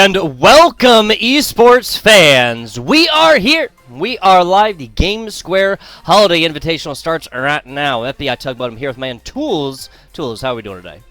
And welcome, esports fans. We are here. We are live. The Gamesquare Holiday Invitational starts right now. FBI Tugboat. I'm here with my man Tools. Tools, how are we doing today?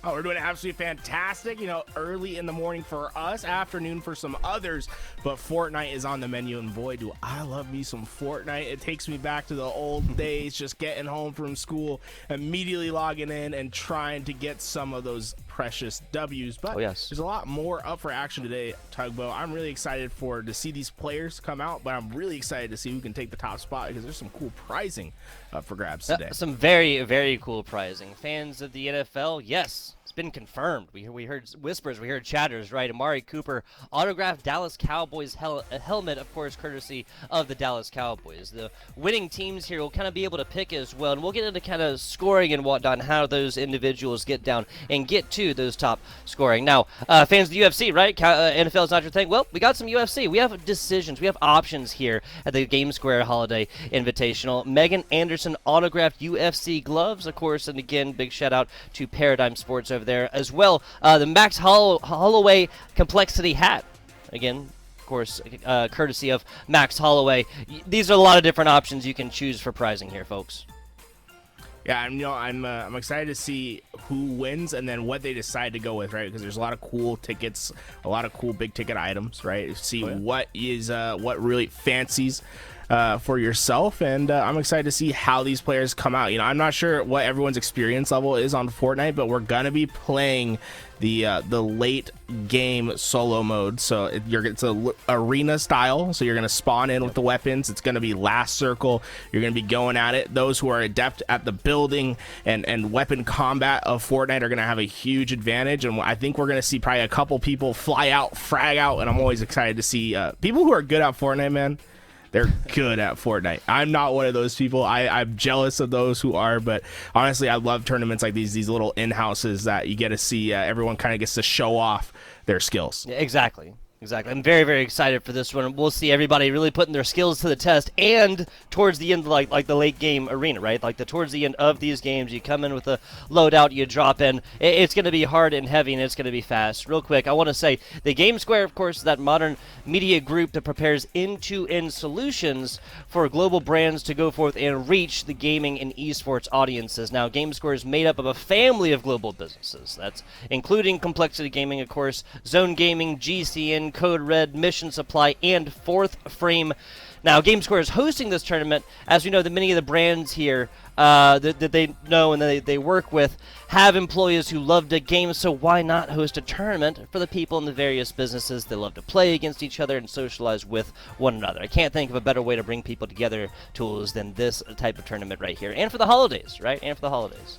Oh, we're doing absolutely fantastic. You know, early in the morning for us, afternoon for some others, but Fortnite is on the menu, and boy, do I love me some Fortnite. It takes me back to the old days, just getting home from school, immediately logging in and trying to get some of those precious W's. But there's a lot more up for action today, Tugboat. I'm really excited to see these players come out, but I'm really excited to see who can take the top spot because there's some cool prizing up for grabs today. Some very, very cool prizing. Fans of the NFL, yes. It's been confirmed. We heard whispers, we heard chatters, right? Amari Cooper autographed Dallas Cowboys helmet, of course, courtesy of the Dallas Cowboys. The winning teams here will kind of be able to pick as well, and we'll get into kind of scoring and whatnot, and how those individuals get down and get to those top scoring. Now, fans of the UFC, right? NFL is not your thing. Well, we got some UFC. We have decisions. We have options here at the Gamesquare Holiday Invitational. Megan Anderson autographed UFC gloves, of course, and again, big shout out to Paradigm Sports over there as well. The Max Holloway Complexity hat, again, of course, courtesy of Max Holloway. These are a lot of different options you can choose for prizing here, folks. Yeah, I'm excited to see who wins and then what they decide to go with, right? Because there's a lot of cool tickets, a lot of cool big ticket items, right? See what really fancies for yourself, and I'm excited to see how these players come out. You know, I'm not sure what everyone's experience level is on Fortnite, but we're gonna be playing the late game solo mode. So it's a arena style. So you're gonna spawn in with the weapons. It's gonna be last circle. You're gonna be going at it. Those who are adept at the building and weapon combat of Fortnite are gonna have a huge advantage. And I think we're gonna see probably a couple people fly out, frag out, and I'm always excited to see people who are good at Fortnite, man. They're good at Fortnite. I'm not one of those people. I'm jealous of those who are, but honestly, I love tournaments like these little in-houses that you get to see everyone kind of gets to show off their skills. Exactly. I'm very, very excited for this one. We'll see everybody really putting their skills to the test, and towards the end, like the late game arena, right? Like towards the end of these games, you come in with a loadout, you drop in. It's going to be hard and heavy, and it's going to be fast. Real quick, I want to say the Gamesquare, of course, is that modern media group that prepares end-to-end solutions for global brands to go forth and reach the gaming and esports audiences. Now, Gamesquare is made up of a family of global businesses. That's including Complexity Gaming, of course, Zone Gaming, GCN, Code Red, Mission Supply, and Fourth Frame. Now, Gamesquare is hosting this tournament. As we know, that many of the brands here that they know and they work with have employees who love to game, so why not host a tournament for the people in the various businesses that love to play against each other and socialize with one another? I can't think of a better way to bring people together, Tools, than this type of tournament right here. And for the holidays, right? And for the holidays.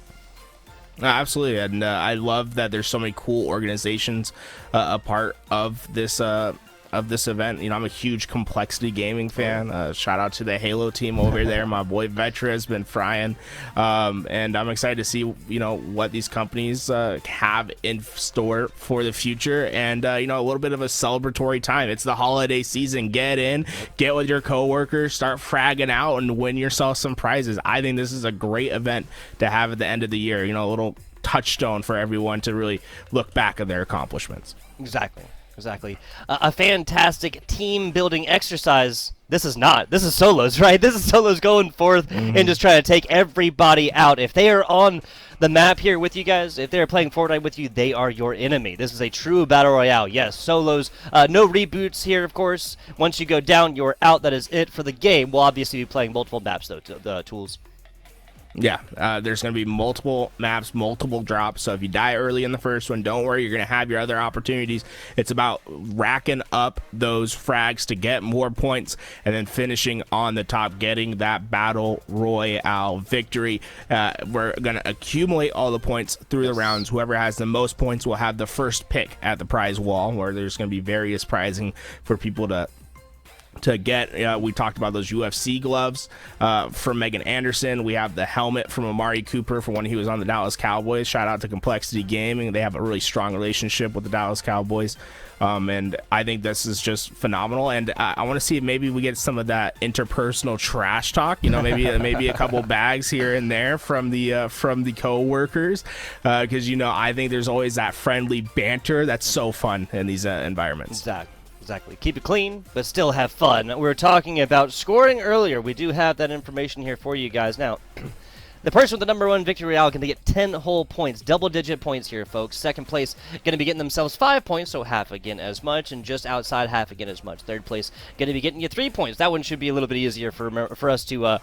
Absolutely, and I love that there's so many cool organizations a part of this event. You know, I'm a huge Complexity Gaming fan. Shout out to the Halo team over there. My boy Vetra has been frying, and I'm excited to see what these companies have in store for the future, and a little bit of a celebratory time. It's the holiday season. Get in, get with your coworkers, start fragging out, and win yourself some prizes. I think this is a great event to have at the end of the year. You know, a little touchstone for everyone to really look back at their accomplishments. Exactly. A fantastic team building exercise. This is solos, right? This is solos going forth and just trying to take everybody out. If they are on the map here with you guys, if they're playing Fortnite with you, they are your enemy. This is a true battle royale. Yes, solos. No reboots here, of course. Once you go down, you're out. That is it for the game. We'll obviously be playing multiple maps, though, the Tools. Yeah, there's going to be multiple maps, multiple drops. So if you die early in the first one, don't worry. You're going to have your other opportunities. It's about racking up those frags to get more points and then finishing on the top, getting that battle royale victory. We're going to accumulate all the points through the rounds. Whoever has the most points will have the first pick at the prize wall, where there's going to be various prizing for people to to get. We talked about those UFC gloves from Megan Anderson. We have the helmet from Amari Cooper from when he was on the Dallas Cowboys. Shout out to Complexity Gaming. They have a really strong relationship with the Dallas Cowboys. And I think this is just phenomenal. And I want to see if maybe we get some of that interpersonal trash talk. Maybe a couple bags here and there from the co-workers, because I think there's always that friendly banter that's so fun in these environments. Exactly. Keep it clean, but still have fun. We were talking about scoring earlier. We do have that information here for you guys now. The person with the number 1 victory royale can get 10 whole points, double-digit points here, folks. Second place going to be getting themselves 5 points, so half again as much, and just outside half again as much. Third place going to be getting you 3 points. That one should be a little bit easier for us to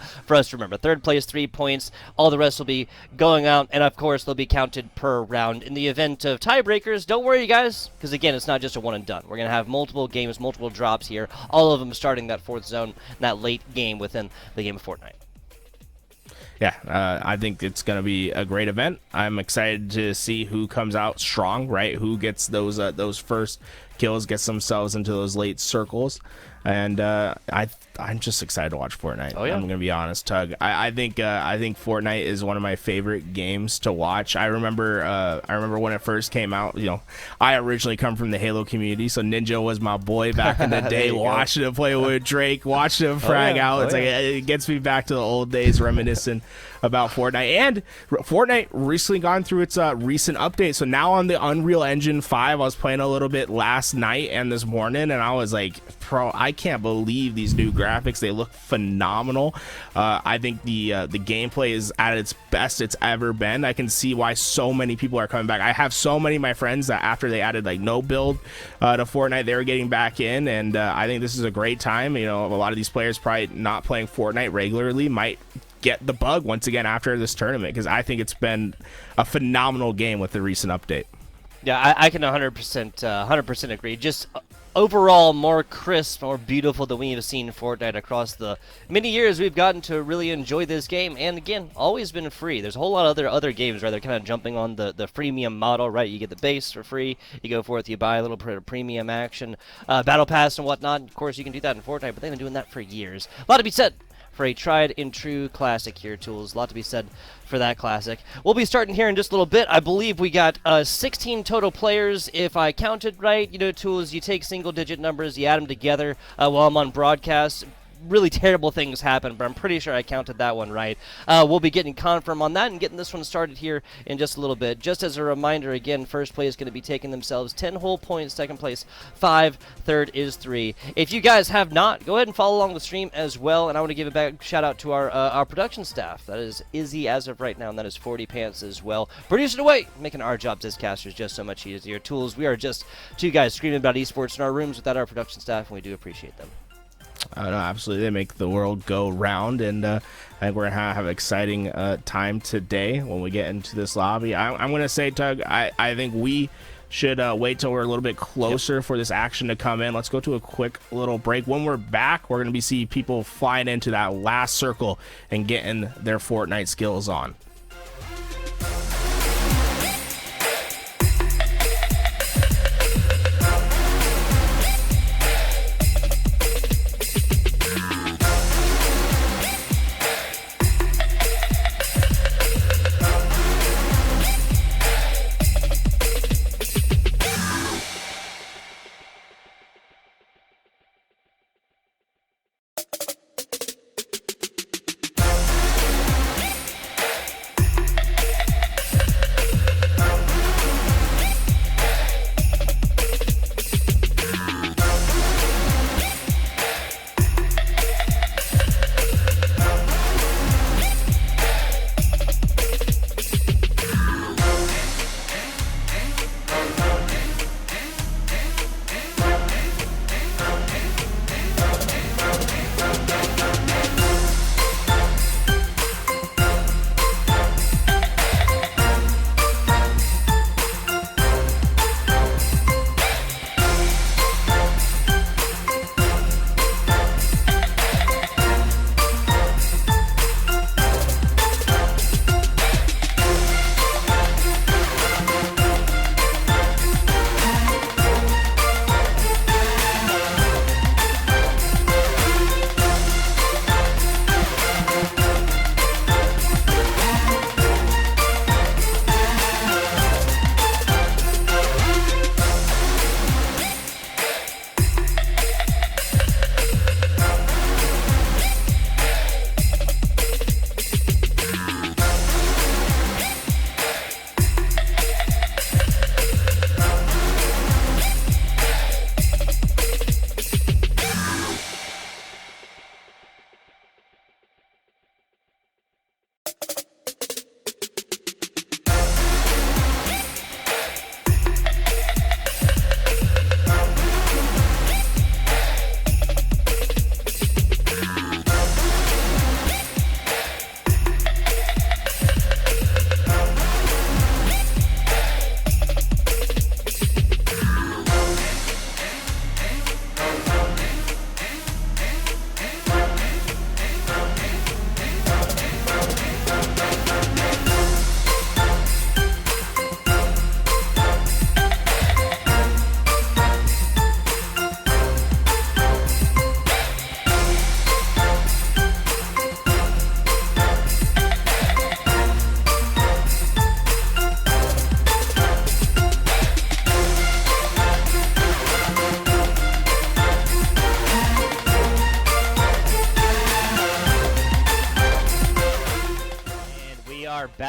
remember. Third place 3 points. All the rest will be going out, and of course they'll be counted per round. In the event of tiebreakers, don't worry, guys, because again, it's not just a one and done. We're going to have multiple games, multiple drops here. All of them starting that 4th zone, that late game within the game of Fortnite. Yeah, I think it's going to be a great event. I'm excited to see who comes out strong, right? Who gets those first kills, gets themselves into those late circles. And I'm just excited to watch Fortnite. Oh, yeah. I'm gonna be honest, Tug. I think Fortnite is one of my favorite games to watch. I remember when it first came out. I originally come from the Halo community, so Ninja was my boy back in the day. Watching him play with Drake, watching him frag out. It gets me back to the old days, reminiscing about Fortnite. And Fortnite recently gone through its recent update. So now on the Unreal Engine 5, I was playing a little bit last night and this morning, and I was like, bro, I can't believe these new graphics. They look phenomenal. I think the gameplay is at its best it's ever been. I can see why so many people are coming back. I have so many of my friends that after they added no build to Fortnite, they were getting back in, and I think this is a great time. A lot of these players probably not playing Fortnite regularly might get the bug once again after this tournament, because I think it's been a phenomenal game with the recent update. Yeah, I can 100% agree. Just overall more crisp, more beautiful than we've seen Fortnite across the many years we've gotten to really enjoy this game. And again, always been free. There's a whole lot of other games, right? They're kind of jumping on the freemium model, right? You get the base for free. You go forth, you buy a little bit of premium action, battle pass and whatnot. Of course, you can do that in Fortnite, but they've been doing that for years. A lot to be said for a tried and true classic here, Tools. A lot to be said for that classic. We'll be starting here in just a little bit. I believe we got 16 total players, if I counted right. Tools, you take single-digit numbers, you add them together while I'm on broadcast. Really terrible things happen, but I'm pretty sure I counted that one right. We'll be getting confirm on that and getting this one started here in just a little bit. Just as a reminder, again, first place is going to be taking themselves 10 whole points, second place 5, third is 3. If you guys have not, go ahead and follow along the stream as well, and I want to give a big shout out to our production staff. That is Izzy as of right now, and that is 40 Pants as well. Producing away, making our jobs as casters just so much easier. Tools, we are just two guys screaming about esports in our rooms without our production staff, and we do appreciate them. No, absolutely. They make the world go round, and I think we're going to have an exciting time today when we get into this lobby. I'm going to say, Tug, I think we should wait till we're a little bit closer for this action to come in. Let's go to a quick little break. When we're back, we're going to be seeing people flying into that last circle and getting their Fortnite skills on.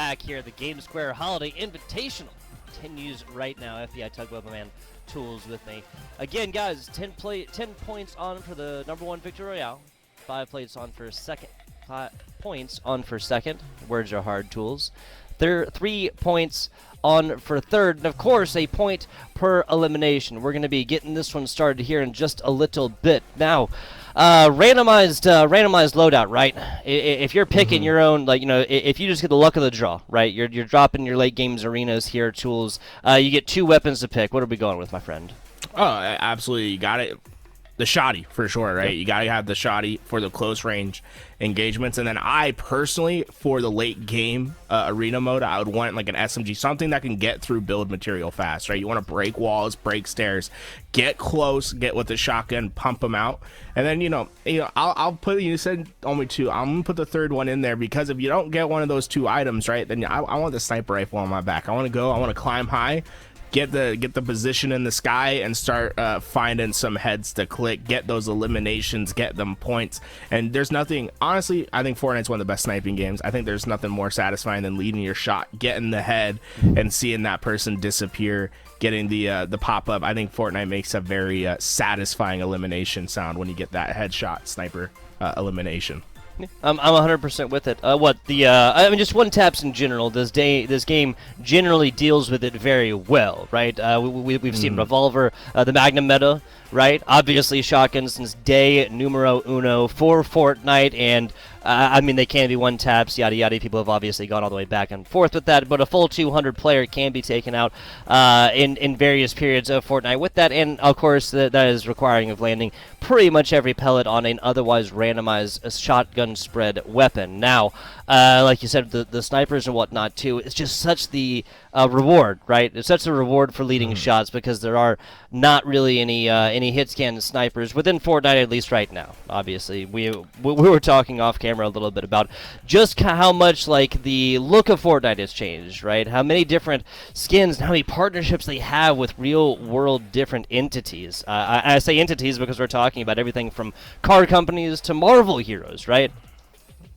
back here. The Gamesquare Holiday Invitational continues right now. FBI Tugboat Man Tools with me. Again, guys, 10 points on for the #1 Victory Royale. 5 plates on for second. 5 points on for second. Words are hard, Tools. 3 points on for third, and of course a point per elimination. We're going to be getting this one started here in just a little bit. Now, randomized loadout, right? If you're picking your own, like, you know, if you just get the luck of the draw, right? You're dropping your late games arenas here, Tools. You get 2 weapons to pick. What are we going with, my friend? Oh, absolutely. You got it. The shoddy, for sure, right? Yep. You got to have the shoddy for the close range engagements. And then I personally, for the late game arena mode, I would want like an SMG, something that can get through build material fast, right? You want to break walls, break stairs, get close, get with the shotgun, pump them out. And then, you know, I'll put, you said only 2. I'm going to put the third one in there, because if you don't get one of those 2 items, right, then I want the sniper rifle on my back. I want to climb high, get the position in the sky, and start finding some heads to click, get those eliminations, get them points. And there's nothing, honestly, I think Fortnite's one of the best sniping games. I think there's nothing more satisfying than leading your shot, getting the head, and seeing that person disappear, getting the pop-up. I think Fortnite makes a very satisfying elimination sound when you get that headshot sniper elimination. I'm 100% with it. I mean, just one taps in general. This game generally deals with it very well, right? We've seen Revolver, the Magnum meta, right? Obviously, shotgun since day numero uno for Fortnite, and I mean, they can be one taps, yada yada. People have obviously gone all the way back and forth with that, but a full 200 player can be taken out in various periods of Fortnite with that, and of course that is requiring of landing pretty much every pellet on an otherwise randomized shotgun spread weapon. Now, like you said, the snipers and whatnot too, it's just such the reward, right? It's such a reward for leading shots, because there are not really any hit scan snipers within Fortnite, at least right now. Obviously, we were talking off camera a little bit about just how much like the look of Fortnite has changed, right? How many different skins and how many partnerships they have with real world different entities. I say entities because we're talking about everything from car companies to Marvel heroes, right?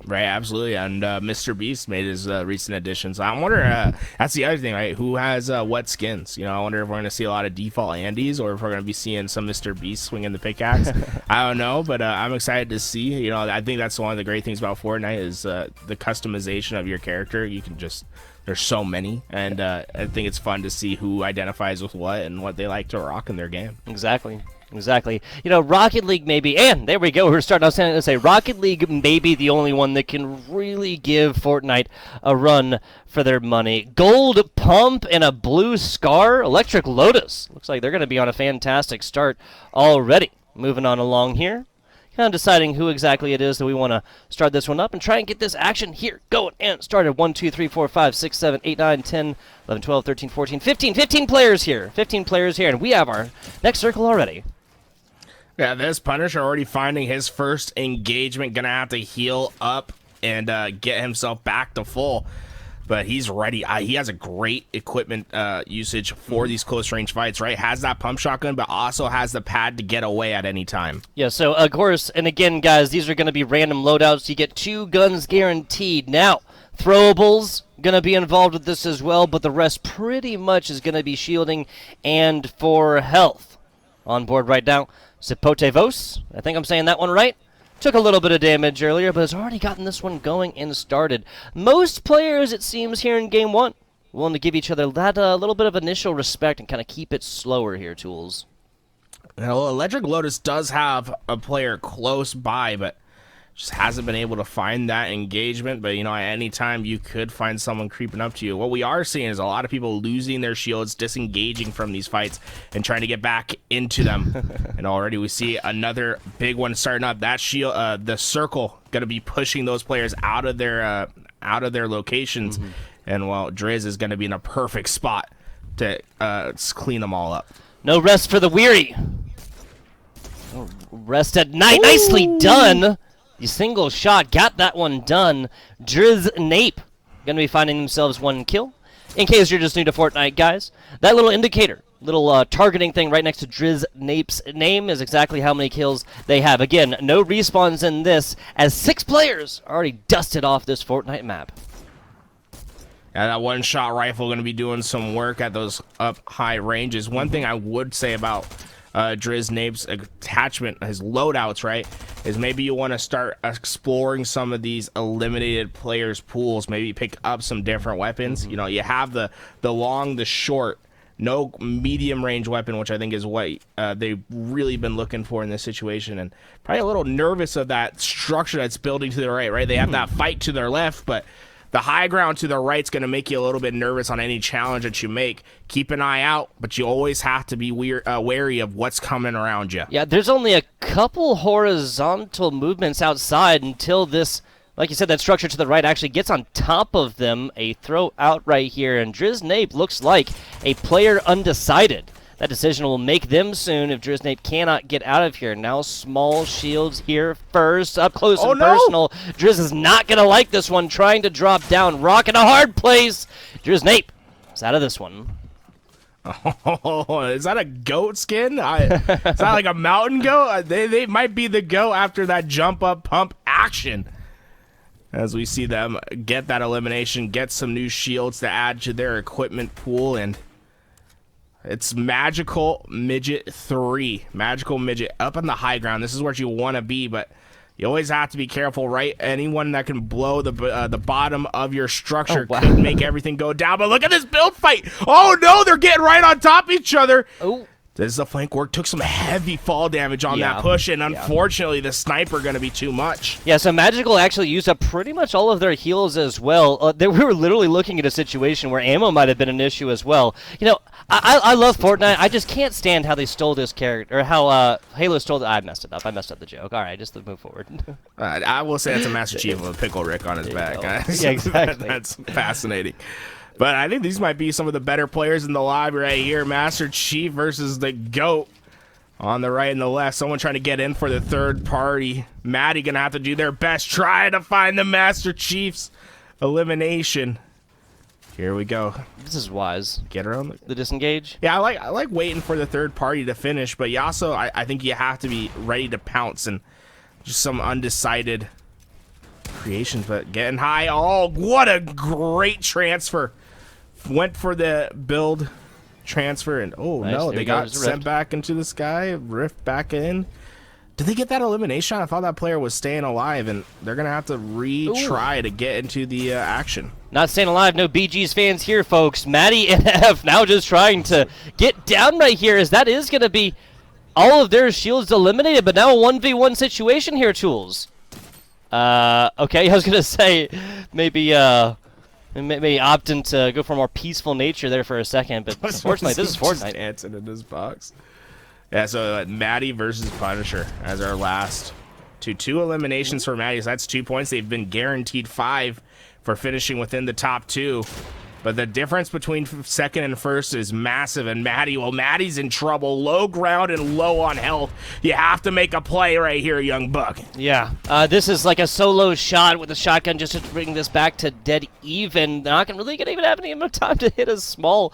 Right, absolutely. And Mr. Beast made his recent additions. I wonder, that's the other thing, right? Who has what skins? You know, I wonder if we're going to see a lot of default Andys, or if we're going to be seeing some Mr. Beast swinging the pickaxe. I don't know, but I'm excited to see. You know, I think that's one of the great things about Fortnite is the customization of your character. You can just, there's so many, and I think it's fun to see who identifies with what and what they like to rock in their game. Exactly. You know, Rocket League maybe, and there we go. We're starting out to say Rocket League may be the only one that can really give Fortnite a run for their money. Gold Pump and a Blue Scar. Electric Lotus. Looks like they're going to be on a fantastic start already. Moving on along here. Kind of deciding who exactly it is that we want to start this one up and try and get this action here going and started. 1, 2, 3, 4, 5, 6, 7, 8, 9, 10, 11, 12, 13, 14, 15 players here. 15 players here, and we have our next circle already. Yeah, this Punisher already finding his first engagement. Gonna have to heal up and get himself back to full. But he's ready. He has a great equipment usage for these close range fights, right? Has that pump shotgun, but also has the pad to get away at any time. Yeah, so of course, and again, guys, these are going to be random loadouts. You get 2 guns guaranteed. Now, throwables going to be involved with this as well, but the rest pretty much is going to be shielding and for health. On board right now, Sipotevos. I think I'm saying that one right. Took a little bit of damage earlier, but has already gotten this one going and started. Most players, it seems, here in Game 1, willing to give each other that little bit of initial respect and kind of keep it slower here, Tools. Now, Electric Lotus does have a player close by, but just hasn't been able to find that engagement. But, you know, at any time you could find someone creeping up to you. What we are seeing is a lot of people losing their shields, disengaging from these fights, and trying to get back into them. And already we see another big one starting up. That shield, the circle, going to be pushing those players out of their locations. And, well, Driz is going to be in a perfect spot to clean them all up. No rest for the weary. Oh, rest at night. Ooh. Nicely done. The single shot got that one done. Driz Nape going to be finding themselves 1 kill. In case you're just new to Fortnite, guys, that little indicator, little targeting thing right next to Driz Nape's name is exactly how many kills they have. Again, no respawns in this, as 6 players already dusted off this Fortnite map. Yeah, that one-shot rifle going to be doing some work at those up high ranges. One thing I would say about Driz Nape's attachment, his loadouts, right, is maybe you want to start exploring some of these eliminated players' pools. Maybe pick up some different weapons. You know, you have the long, the short, no medium range weapon, which I think is what they've really been looking for in this situation, and probably a little nervous of that structure that's building to the right. They have that fight to their left, but the high ground to the right is going to make you a little bit nervous on any challenge that you make. Keep an eye out, but you always have to be wary of what's coming around you. Yeah, there's only a couple horizontal movements outside until this, like you said, that structure to the right actually gets on top of them. A throw out right here, and Driz Nape looks like a player undecided. That decision will make them soon if Driz Nape cannot get out of here. Now small shields here first, up close and personal. Driz is not going to like this one, trying to drop down. Rock in a hard place. Driz Nape is out of this one. Oh, is that a goat skin? Is that like a mountain goat? They might be the goat after that jump up pump action. As we see them get that elimination, get some new shields to add to their equipment pool, and it's Magical Midget 3. Magical Midget up on the high ground. This is where you want to be, but you always have to be careful, right? Anyone that can blow the bottom of your structure could make everything go down. But look at this build fight. Oh, no, they're getting right on top of each other. Oh. This is the flank work. Took some heavy fall damage on that push, and unfortunately, the sniper going to be too much. Yeah, so Magical actually used up pretty much all of their heals as well. We were literally looking at a situation where ammo might have been an issue as well. You know, I love Fortnite. I just can't stand how they stole this character, or how Halo stole I messed it up. I messed up the joke. All right, just move forward. I will say it's a Master Chief with a Pickle Rick on his back. Yeah, exactly. That's fascinating. But I think these might be some of the better players in the lobby right here. Master Chief versus the GOAT on the right and the left. Someone trying to get in for the third party. Maddie going to have to do their best trying to find the Master Chief's elimination. Here we go. This is wise. Get around the disengage. Yeah, I like waiting for the third party to finish, but you also, I think you have to be ready to pounce, and just some undecided creations, but getting high. Oh, what a great transfer. Went for the build transfer, and oh nice. No, they got sent back into the sky. Rift back in. Did they get that elimination? I thought that player was staying alive, and they're going to have to retry to get into the action. Not staying alive. No BG's fans here, folks. Maddie and F now just trying to get down right here, as that is going to be all of their shields eliminated, but now a 1v1 situation here, Tools. Okay, I was going to say maybe opting to go for a more peaceful nature there for a second, but unfortunately, this is Fortnite. Dancing in this box. Yeah, so Maddie versus Punisher as our last two eliminations for Maddie. So that's 2 points. They've been guaranteed 5 for finishing within the top 2. But the difference between second and first is massive. And Maddie, well, Maddie's in trouble. Low ground and low on health. You have to make a play right here, young buck. Yeah. This is like a solo shot with a shotgun just to bring this back to dead even. They're not really going to even have any time to hit a small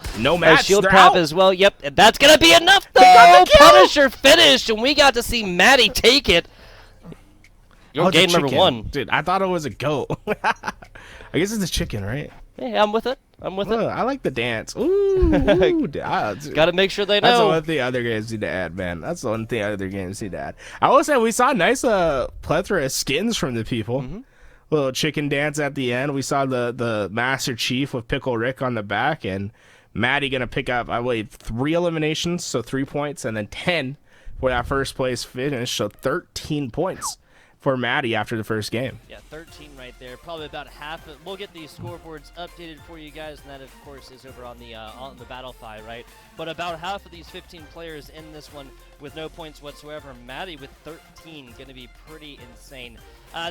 shield trap as well. Yep. That's going to be enough, though. Punisher finished, and we got to see Maddie take it. Your game number 1. Dude, I thought it was a goat. I guess it's a chicken, right? Hey, I'm with it. I like the dance. Ooh. Got to make sure they know. That's the one thing other games need to add, man. That's the one thing other games need to add. I will say we saw a nice plethora of skins from the people. Little chicken dance at the end. We saw the Master Chief with Pickle Rick on the back, and Maddie going to pick up, I believe, 3 eliminations, so 3 points, and then 10 for that first place finish, so 13 points for Maddie after the first game. Yeah, 13 right there. Probably about half. We'll get these scoreboards updated for you guys, and that, of course, is over on the Battlefy, right? But about half of these 15 players in this one with no points whatsoever. Maddie with 13, going to be pretty insane.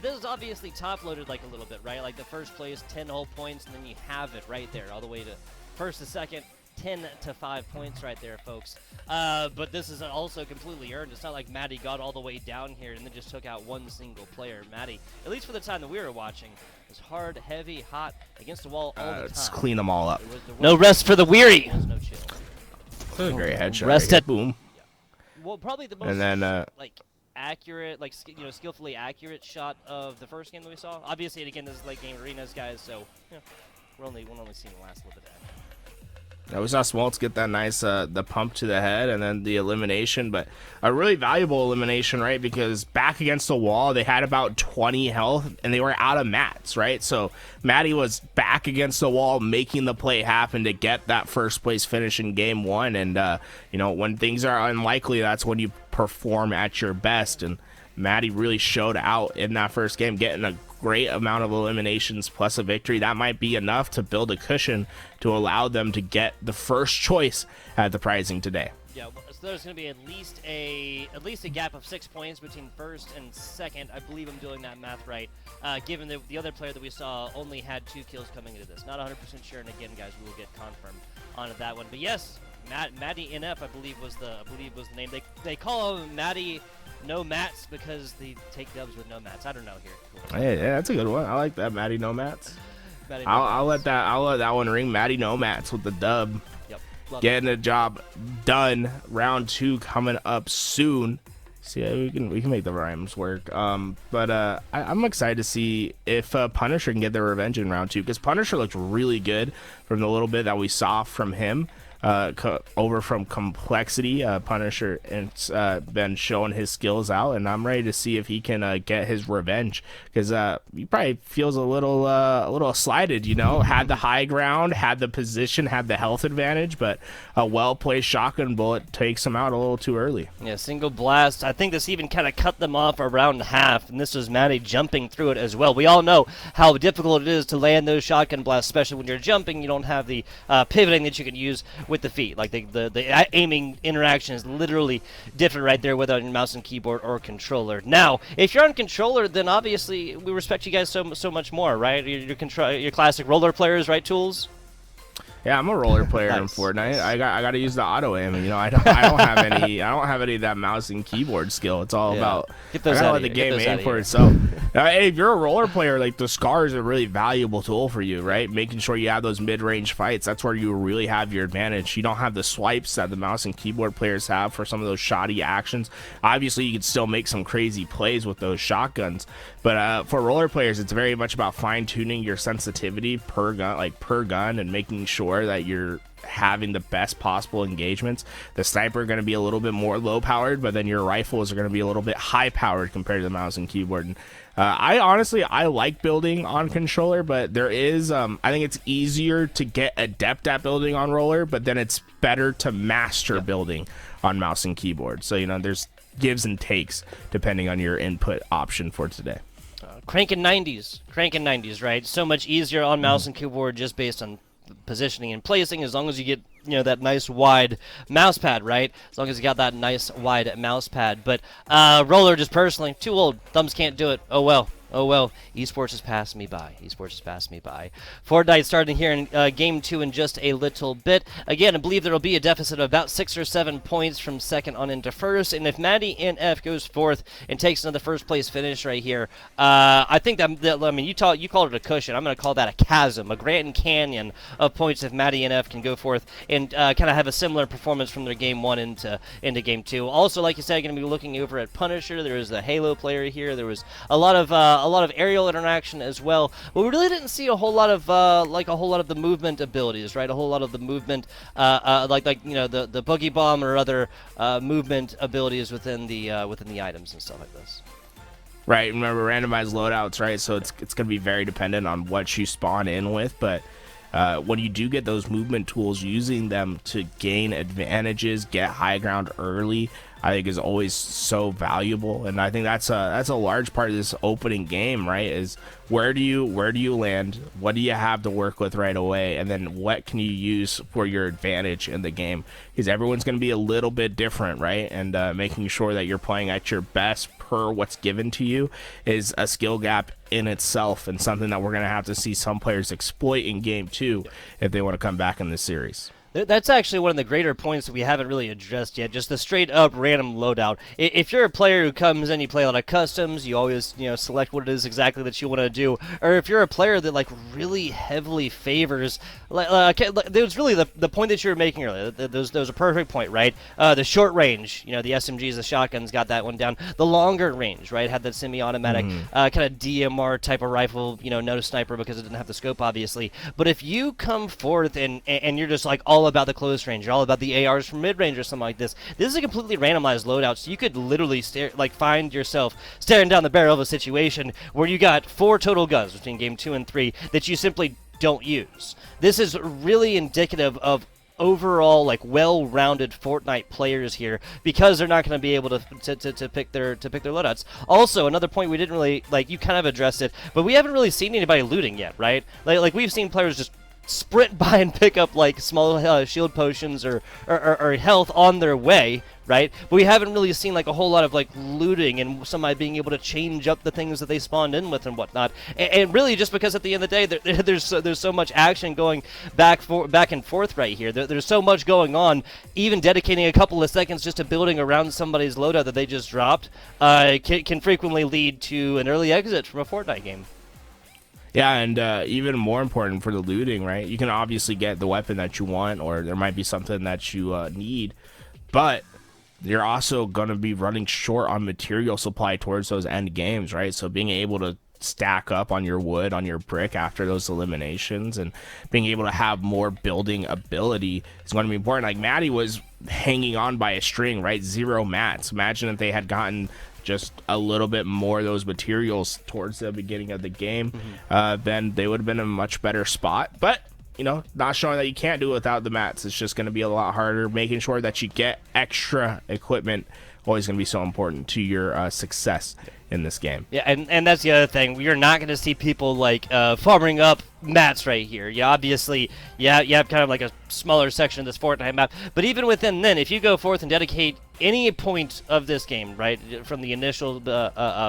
This is obviously top-loaded like a little bit, right? Like the first place, 10 whole points, and then you have it right there, all the way to first to second. 10 to 5 points right there, folks. But this is also completely earned. It's not like Maddie got all the way down here and then just took out one single player. Maddie, at least for the time that we were watching, was hard, heavy, hot, against the wall all the time. Let's clean them all up. No rest for the weary. No chill. Great headshot. Rest at boom. Yeah. Well, probably the most and then, accurate, skillfully accurate shot of the first game that we saw. Obviously, again, this is late game arenas, guys, so We're only seeing the last little bit of that. Yeah, we saw Smoltz get that nice the pump to the head and then the elimination, but a really valuable elimination, right? Because back against the wall, they had about 20 health and they were out of mats, right? So Maddie was back against the wall making the play happen to get that first place finish in game one. And, you know, when things are unlikely, that's when you perform at your best. And Maddie really showed out in that first game, getting a great amount of eliminations plus a victory. That might be enough to build a cushion to allow them to get the first choice at the prizing today. Yeah, so there's going to be at least a gap of 6 points between first and second. I believe I'm doing that math right. Given that the other player that we saw only had 2 kills coming into this, not 100% sure. And again, guys, we will get confirmed on that one. But yes, Maddie NF, I believe was the name. They call him Maddie No Mats because they take dubs with no mats. I don't know here. Hey, yeah, that's a good one. I like that, Maddie No Mats. I'll let that one ring. Maddie No Mats with the dub. Yep. Getting the job done. Round 2 coming up soon. See, we can make the rhymes work. But I'm excited to see if Punisher can get their revenge in round 2, because Punisher looked really good from the little bit that we saw from him. Over from Complexity, Punisher, and been showing his skills out, and I'm ready to see if he can get his revenge, because he probably feels a little slighted, you know. Had the high ground, had the position, had the health advantage, but a well-placed shotgun bullet takes him out a little too early. Yeah, single blast. I think this even kind of cut them off around half, and this was Maddie jumping through it as well. We all know how difficult it is to land those shotgun blasts, especially when you're jumping. You don't have the pivoting that you can use with the feet. Like the aiming interaction is literally different right there, whether on your mouse and keyboard or controller. Now, if you're on controller, then obviously we respect you guys so much more, right? Your classic roller players, right? Tools. Yeah, I'm a roller player in Fortnite. I got to use the auto aim. You know, I don't have any of that mouse and keyboard skill. It's all about I gotta let the game aim for itself. Hey, if you're a roller player, like, the SCAR is a really valuable tool for you, right? Making sure you have those mid-range fights. That's where you really have your advantage. You don't have the swipes that the mouse and keyboard players have for some of those shoddy actions. Obviously, you can still make some crazy plays with those shotguns, but for roller players, it's very much about fine-tuning your sensitivity per gun, and making sure that you're having the best possible engagements. The sniper are going to be a little bit more low powered, but then your rifles are going to be a little bit high powered compared to the mouse and keyboard. And I like building on controller, but there is I think it's easier to get adept at building on roller, but then it's better to master building on mouse and keyboard. So, you know, there's gives and takes depending on your input option for today. Cranking 90s, right? So much easier on mouse and keyboard just based on positioning and placing, as long as you get, you know, that nice wide mouse pad, right? As long as you got that nice wide mouse pad. But roller, just personally, too old. Thumbs can't do it. Oh well. Esports has passed me by. Fortnite starting here in Game 2 in just a little bit. Again, I believe there will be a deficit of about 6 or 7 points from second on into first. And if Maddie NF goes fourth and takes another first place finish right here, I think that I mean, you called it a cushion. I'm going to call that a chasm, a Grand Canyon of points if Maddie NF can go forth and kind of have a similar performance from their Game 1 into Game 2. Also, like you said, going to be looking over at Punisher. There was the Halo player here. There was a lot of aerial interaction as well, but we really didn't see a whole lot of the movement abilities, right? A whole lot of the movement, like you know, the boogie bomb or other movement abilities within the items and stuff like this. Right. Remember, randomized loadouts, right? So it's going to be very dependent on what you spawn in with, but when you do get those movement tools, using them to gain advantages, get high ground early, I think is always so valuable. And I think that's a large part of this opening game, right? Is where do you land? What do you have to work with right away? And then what can you use for your advantage in the game? Because everyone's going to be a little bit different, right? And making sure that you're playing at your best per what's given to you is a skill gap in itself, and something that we're going to have to see some players exploit in Game 2 if they want to come back in this series. That's actually one of the greater points that we haven't really addressed yet. Just the straight up random loadout. If you're a player who comes in, you play a lot of customs. You always select what it is exactly that you want to do. Or if you're a player that like really heavily favors, there was really the point that you were making earlier. There was a perfect point, right? The short range, the SMGs, the shotguns got that one down. The longer range, right, had that semi-automatic kind of DMR type of rifle. No sniper because it didn't have the scope, obviously. But if you come forth and you're just like all about the close range, you're all about the ARs from mid range or something like this. This is a completely randomized loadout, so you could literally find yourself staring down the barrel of a situation where you got 4 total guns between game 2 and 3 that you simply don't use. This is really indicative of overall well-rounded Fortnite players here because they're not going to be able to pick their loadouts. Also, another point we didn't really you kind of addressed it, but we haven't really seen anybody looting yet, right? Like we've seen players just sprint by and pick up small shield potions or health on their way, right? But we haven't really seen a whole lot of looting and somebody being able to change up the things that they spawned in with and whatnot. And really just because at the end of the day there's so much action going back and forth right here. There's so much going on. Even dedicating a couple of seconds just to building around somebody's loadout that they just dropped can frequently lead to an early exit from a Fortnite game. Yeah, and even more important for the looting, right? You can obviously get the weapon that you want, or there might be something that you need, but you're also going to be running short on material supply towards those end games, right? So being able to stack up on your wood, on your brick after those eliminations, and being able to have more building ability is going to be important. Like Maddie was hanging on by a string, right? 0 mats. Imagine if they had gotten just a little bit more of those materials towards the beginning of the game, then they would have been in a much better spot. But not showing that you can't do it without the mats. It's just going to be a lot harder. Making sure that you get extra equipment always going to be so important to your success in this game. Yeah, and that's the other thing. You're not going to see people farming up mats right here. You obviously, you have kind of a smaller section of this Fortnite map. But even within then, if you go forth and dedicate any point of this game, right, from the initial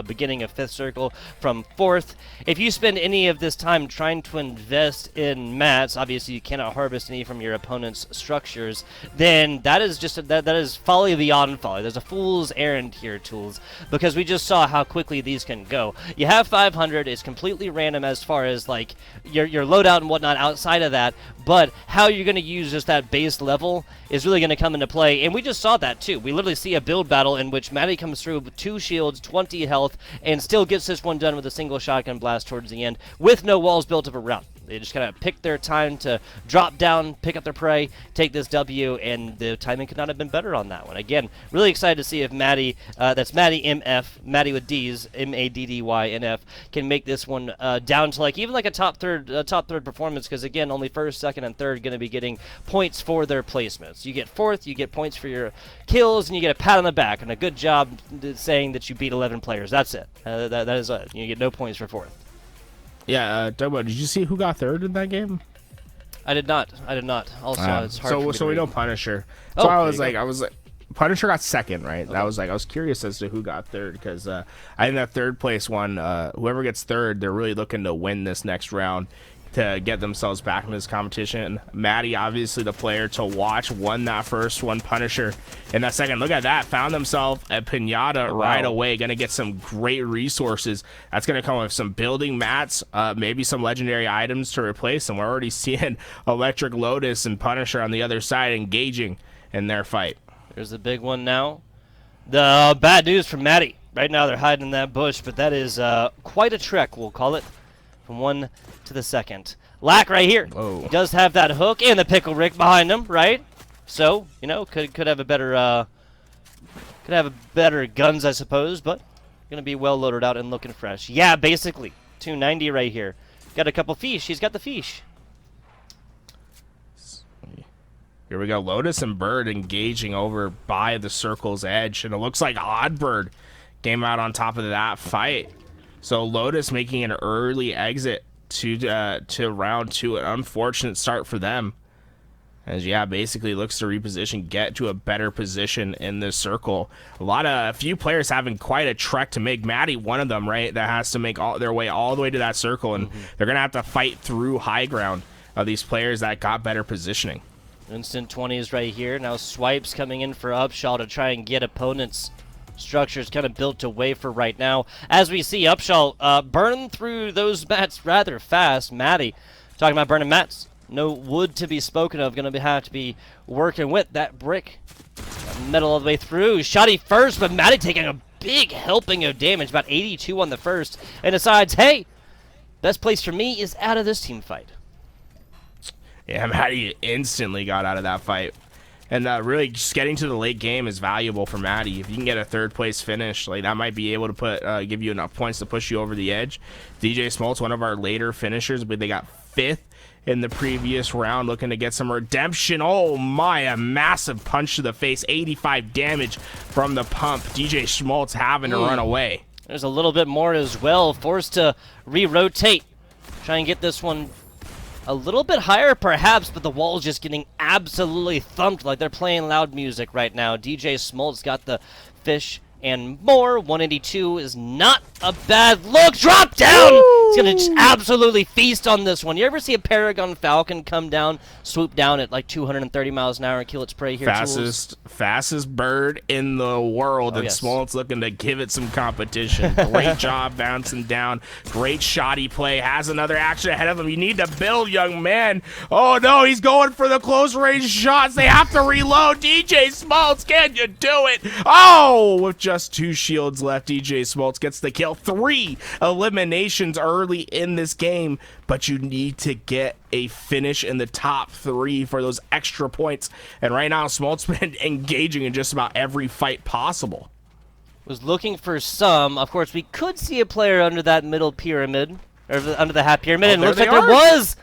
beginning of 5th Circle, from 4th, if you spend any of this time trying to invest in mats, obviously you cannot harvest any from your opponent's structures, then that is just that is folly beyond folly. There's a fool's errand here, Tools, because we just saw how quickly these can go. You have 500, it's completely random as far as your loadout and whatnot outside of that, but how you're going to use just that base level is really going to come into play, and we just saw that too. We literally see a build battle in which Maddie comes through with 2 shields, 20 health, and still gets this one done with a single shotgun blast towards the end with no walls built up around. They just kind of picked their time to drop down, pick up their prey, take this W, and the timing could not have been better on that one. Again, really excited to see if Maddie, that's Maddie MF, Maddie with D's, MADDYNF, can make this one down to even a top third performance, because again, only 1st, 2nd, and 3rd going to be getting points for their placements. You get 4th, you get points for your kills, and you get a pat on the back and a good job saying that you beat 11 players. That's it. That is it. You get no points for 4th. Yeah, Dugbo, did you see who got 3rd in that game? I did not. Also, it's hard. So we know Punisher. So I was like, Punisher got 2nd, right? Okay. I was curious as to who got 3rd, because I think that 3rd place one, whoever gets 3rd, they're really looking to win this next round to get themselves back in this competition. Maddie, obviously the player to watch, won that first one. Punisher in that second. Look at that. Found himself a pinata right away. Going to get some great resources. That's going to come with some building mats, maybe some legendary items to replace them. We're already seeing Electric Lotus and Punisher on the other side engaging in their fight. There's the big one now. The bad news for Maddie. Right now they're hiding in that bush, but that is quite a trek, we'll call it, from 1 to the 2nd. Lack right here. Whoa. He does have that hook and the Pickle Rick behind him, right? So, could have a better guns, I suppose, but gonna be well loaded out and looking fresh. Yeah, basically 290 right here. Got a couple fish. He's got the fish. Here we go. Lotus and Bird engaging over by the circle's edge, and it looks like Oddbird came out on top of that fight. So Lotus making an early exit to round 2. An unfortunate start for them, as basically looks to reposition, get to a better position in this circle. A few players having quite a trek to make. Maddie, one of them, right? That has to make their way all the way to that circle, and they're gonna have to fight through high ground of these players that got better positioning. Instant 20s right here. Now swipes coming in for Upshaw to try and get opponents' structures kind of built to wafer right now. As we see Upshaw burn through those mats rather fast. Maddie talking about burning mats. No wood to be spoken of. Going to have to be working with that brick. Metal all the way through. Shoddy first, but Maddie taking a big helping of damage. About 82 on the first. And decides, hey, best place for me is out of this team fight. Yeah, Maddie instantly got out of that fight. And really, just getting to the late game is valuable for Maddie. If you can get a third-place finish, like that might be able to put give you enough points to push you over the edge. DJ Smoltz, one of our later finishers, but they got 5th in the previous round, looking to get some redemption. Oh my, a massive punch to the face, 85 damage from the pump. DJ Smoltz having to run away. There's a little bit more as well, forced to re-rotate. Try and get this one a little bit higher perhaps, but the wall's just getting absolutely thumped like they're playing loud music right now. DJ Smoltz got the fish and more. 182 is not a bad look. Drop down! He's going to just absolutely feast on this one. You ever see a Paragon Falcon come down, swoop down at like 230 miles an hour and kill its prey here? Fastest bird in the world, and yes. Smoltz looking to give it some competition. Great job bouncing down. Great shoddy play. Has another action ahead of him. You need to build, young man. Oh no, he's going for the close range shots. They have to reload. DJ Smoltz, can you do it? Oh, with just 2 shields left, DJ Smoltz gets the kill. 3 eliminations early in this game, but you need to get a finish in the top 3 for those extra points. And right now, Smoltz been engaging in just about every fight possible. Was looking for some. Of course, we could see a player under that middle pyramid, or under the half pyramid, and it looks like there was.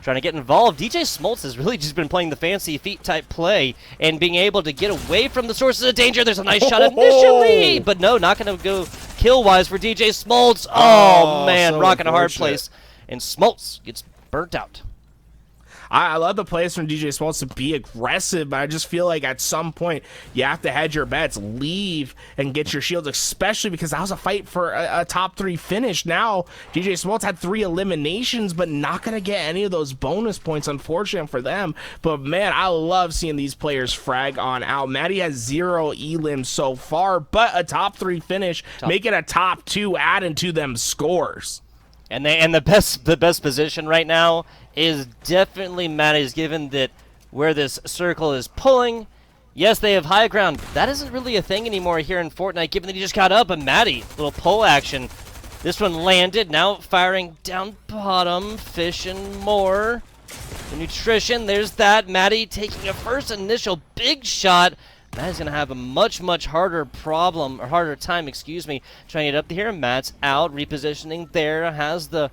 Trying to get involved. DJ Smoltz has really just been playing the fancy feet type play and being able to get away from the sources of danger. There's a nice shot initially, but no, not going to go kill-wise for DJ Smoltz. Oh man, so rocking a hard place. And Smoltz gets burnt out. I love the plays from DJ Smoltz to be aggressive, but I just feel like at some point you have to hedge your bets, leave, and get your shields, especially because that was a fight for a top 3 finish. Now, DJ Smoltz had 3 eliminations, but not going to get any of those bonus points, unfortunate for them. But, man, I love seeing these players frag on out. Maddie has 0 elims so far, but a top 3 finish, make it a top 2, adding to them scores. And the best position right now is definitely Maddie's, given that where this circle is pulling. Yes, they have high ground. That isn't really a thing anymore here in Fortnite, given that he just got up. And Maddie, little pull action. This one landed. Now firing down bottom. Fish and more. The nutrition, there's that. Maddie taking a first initial big shot. Matt's going to have a much harder problem, or harder time, excuse me, trying to get up here. Matt's out, repositioning there, has the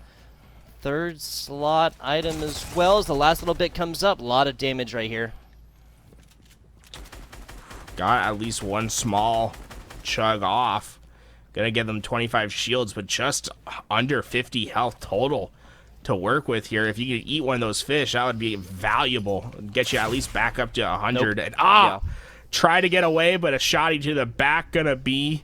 3rd slot item as well as the last little bit comes up. A lot of damage right here. Got at least 1 small chug off. Gonna give them 25 shields, but just under 50 health total to work with here. If you could eat one of those fish, that would be valuable. Get you at least back up to 100. Nope. And try to get away, but a shotty to the back gonna be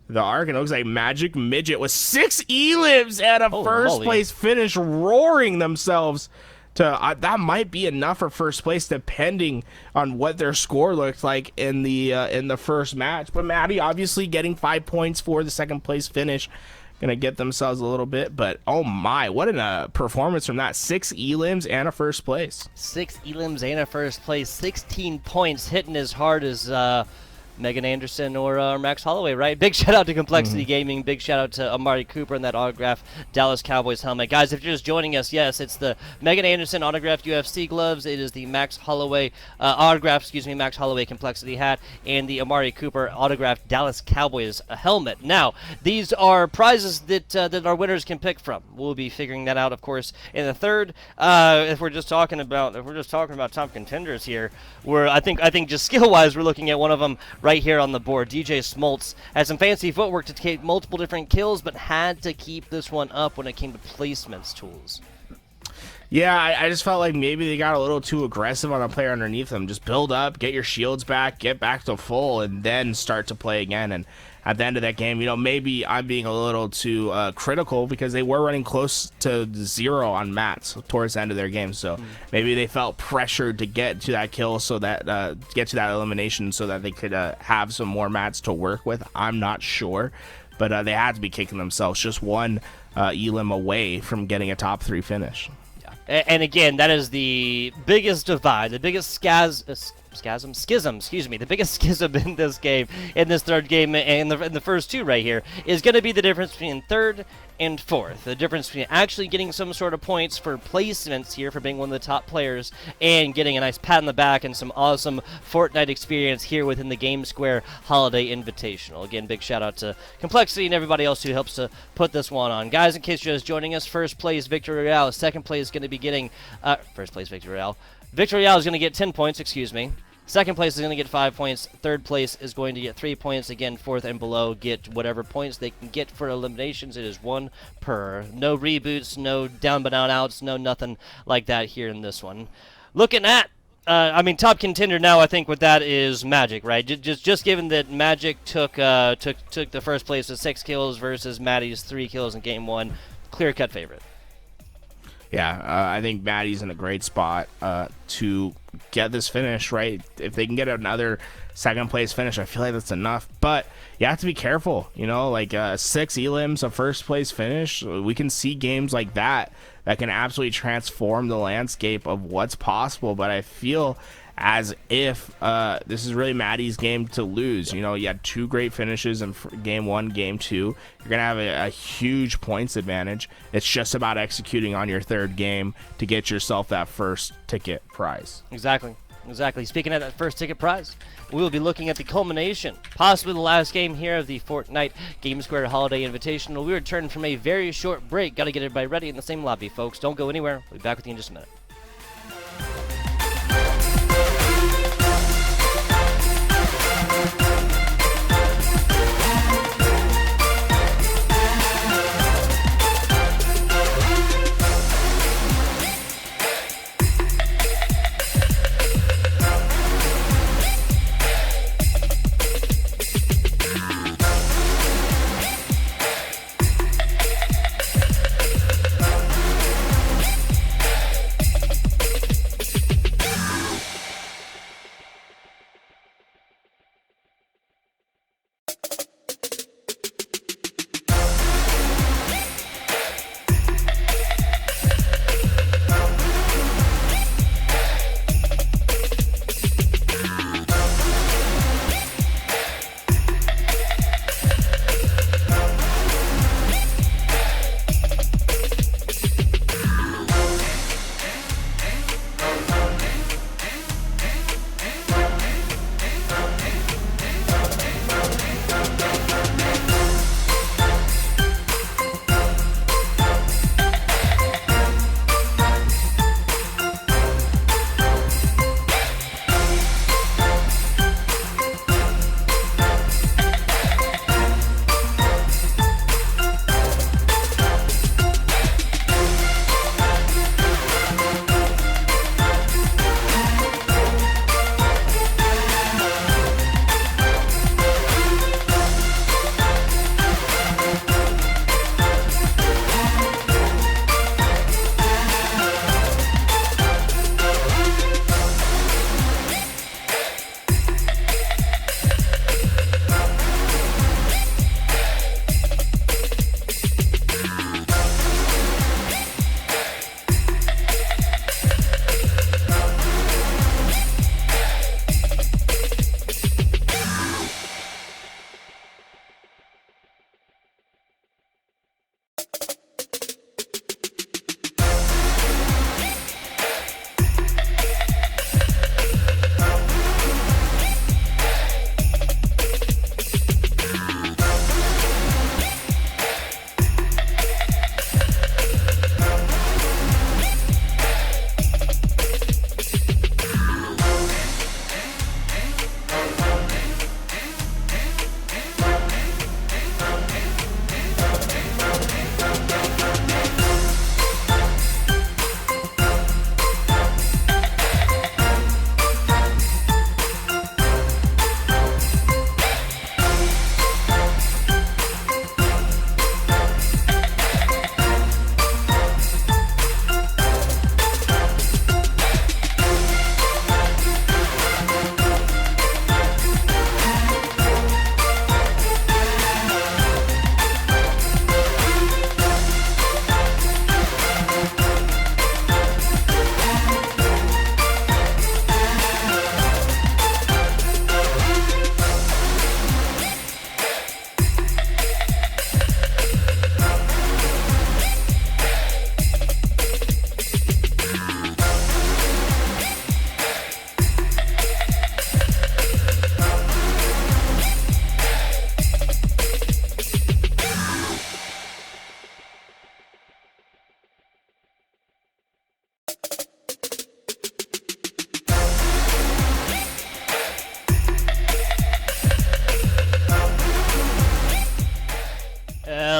the arc. And it looks like Magic Midget with 6 elims and a first place finish, roaring themselves to that might be enough for first place, depending on what their score looked like in the first match. But Maddie obviously getting 5 points for the second place finish. Gonna get themselves a little bit, but oh my, what a performance from that. 6 elims and a first place. 6 elims and a first place. 16 points, hitting as hard as Megan Anderson or Max Holloway, right? Big shout out to Complexity Gaming. Big shout out to Amari Cooper and that autographed Dallas Cowboys helmet. Guys, if you're just joining us, yes, it's the Megan Anderson autographed UFC gloves. It is the Max Holloway Max Holloway Complexity hat, and the Amari Cooper autographed Dallas Cowboys helmet. Now, these are prizes that our winners can pick from. We'll be figuring that out, of course, in the third. If we're just talking about top contenders here, I think just skill wise, we're looking at one of them right here on the board. DJ Smoltz had some fancy footwork to take multiple different kills, but had to keep this one up when it came to placements tools. Yeah, I just felt like maybe they got a little too aggressive on a player underneath them. Just build up, get your shields back, get back to full, and then start to play again. And at the end of that game. Maybe I'm being a little too critical because they were running close to 0 on mats towards the end of their game. So maybe they felt pressured to get to that kill, so that get to that elimination, so that they could have some more mats to work with. I'm not sure, but they had to be kicking themselves. Just one elim away from getting a top 3 finish. And again, that is the biggest divide, the biggest schism, excuse me, the biggest schism in this game, in this third game, and in the first 2 right here, is going to be the difference between 3rd and 4th. The difference between actually getting some sort of points for placements here, for being one of the top players, and getting a nice pat on the back and some awesome Fortnite experience here within the Gamesquare Holiday Invitational. Again, big shout out to Complexity and everybody else who helps to put this one on. Guys, in case you're just joining us, first place Victory Royale, second place is going to be getting, first place Victory Royale. Victory Royale is going to get 10 points, excuse me. Second place is going to get 5 points. Third place is going to get 3 points. Again, 4th and below get whatever points they can get for eliminations. It is 1 per. No reboots, no down but not outs, no nothing like that here in this one. Looking at, top contender now, I think with that is Magic, right? Just given that Magic took the first place with 6 kills versus Maddie's 3 kills in game 1, clear-cut favorite. Yeah, I think Maddie's in a great spot to get this finish, right? If they can get another second place finish, I feel like that's enough. But you have to be careful, 6 elims, a first place finish. We can see games like that can absolutely transform the landscape of what's possible. But I feel as if this is really Maddie's game to lose. You had 2 great finishes in game 1, game 2. You're going to have a huge points advantage. It's just about executing on your third game to get yourself that first ticket prize. Exactly. Speaking of that first ticket prize, we will be looking at the culmination, possibly the last game here of the Fortnite Gamesquare Holiday Invitational. We return from a very short break. Got to get everybody ready in the same lobby, folks. Don't go anywhere. We'll be back with you in just a minute.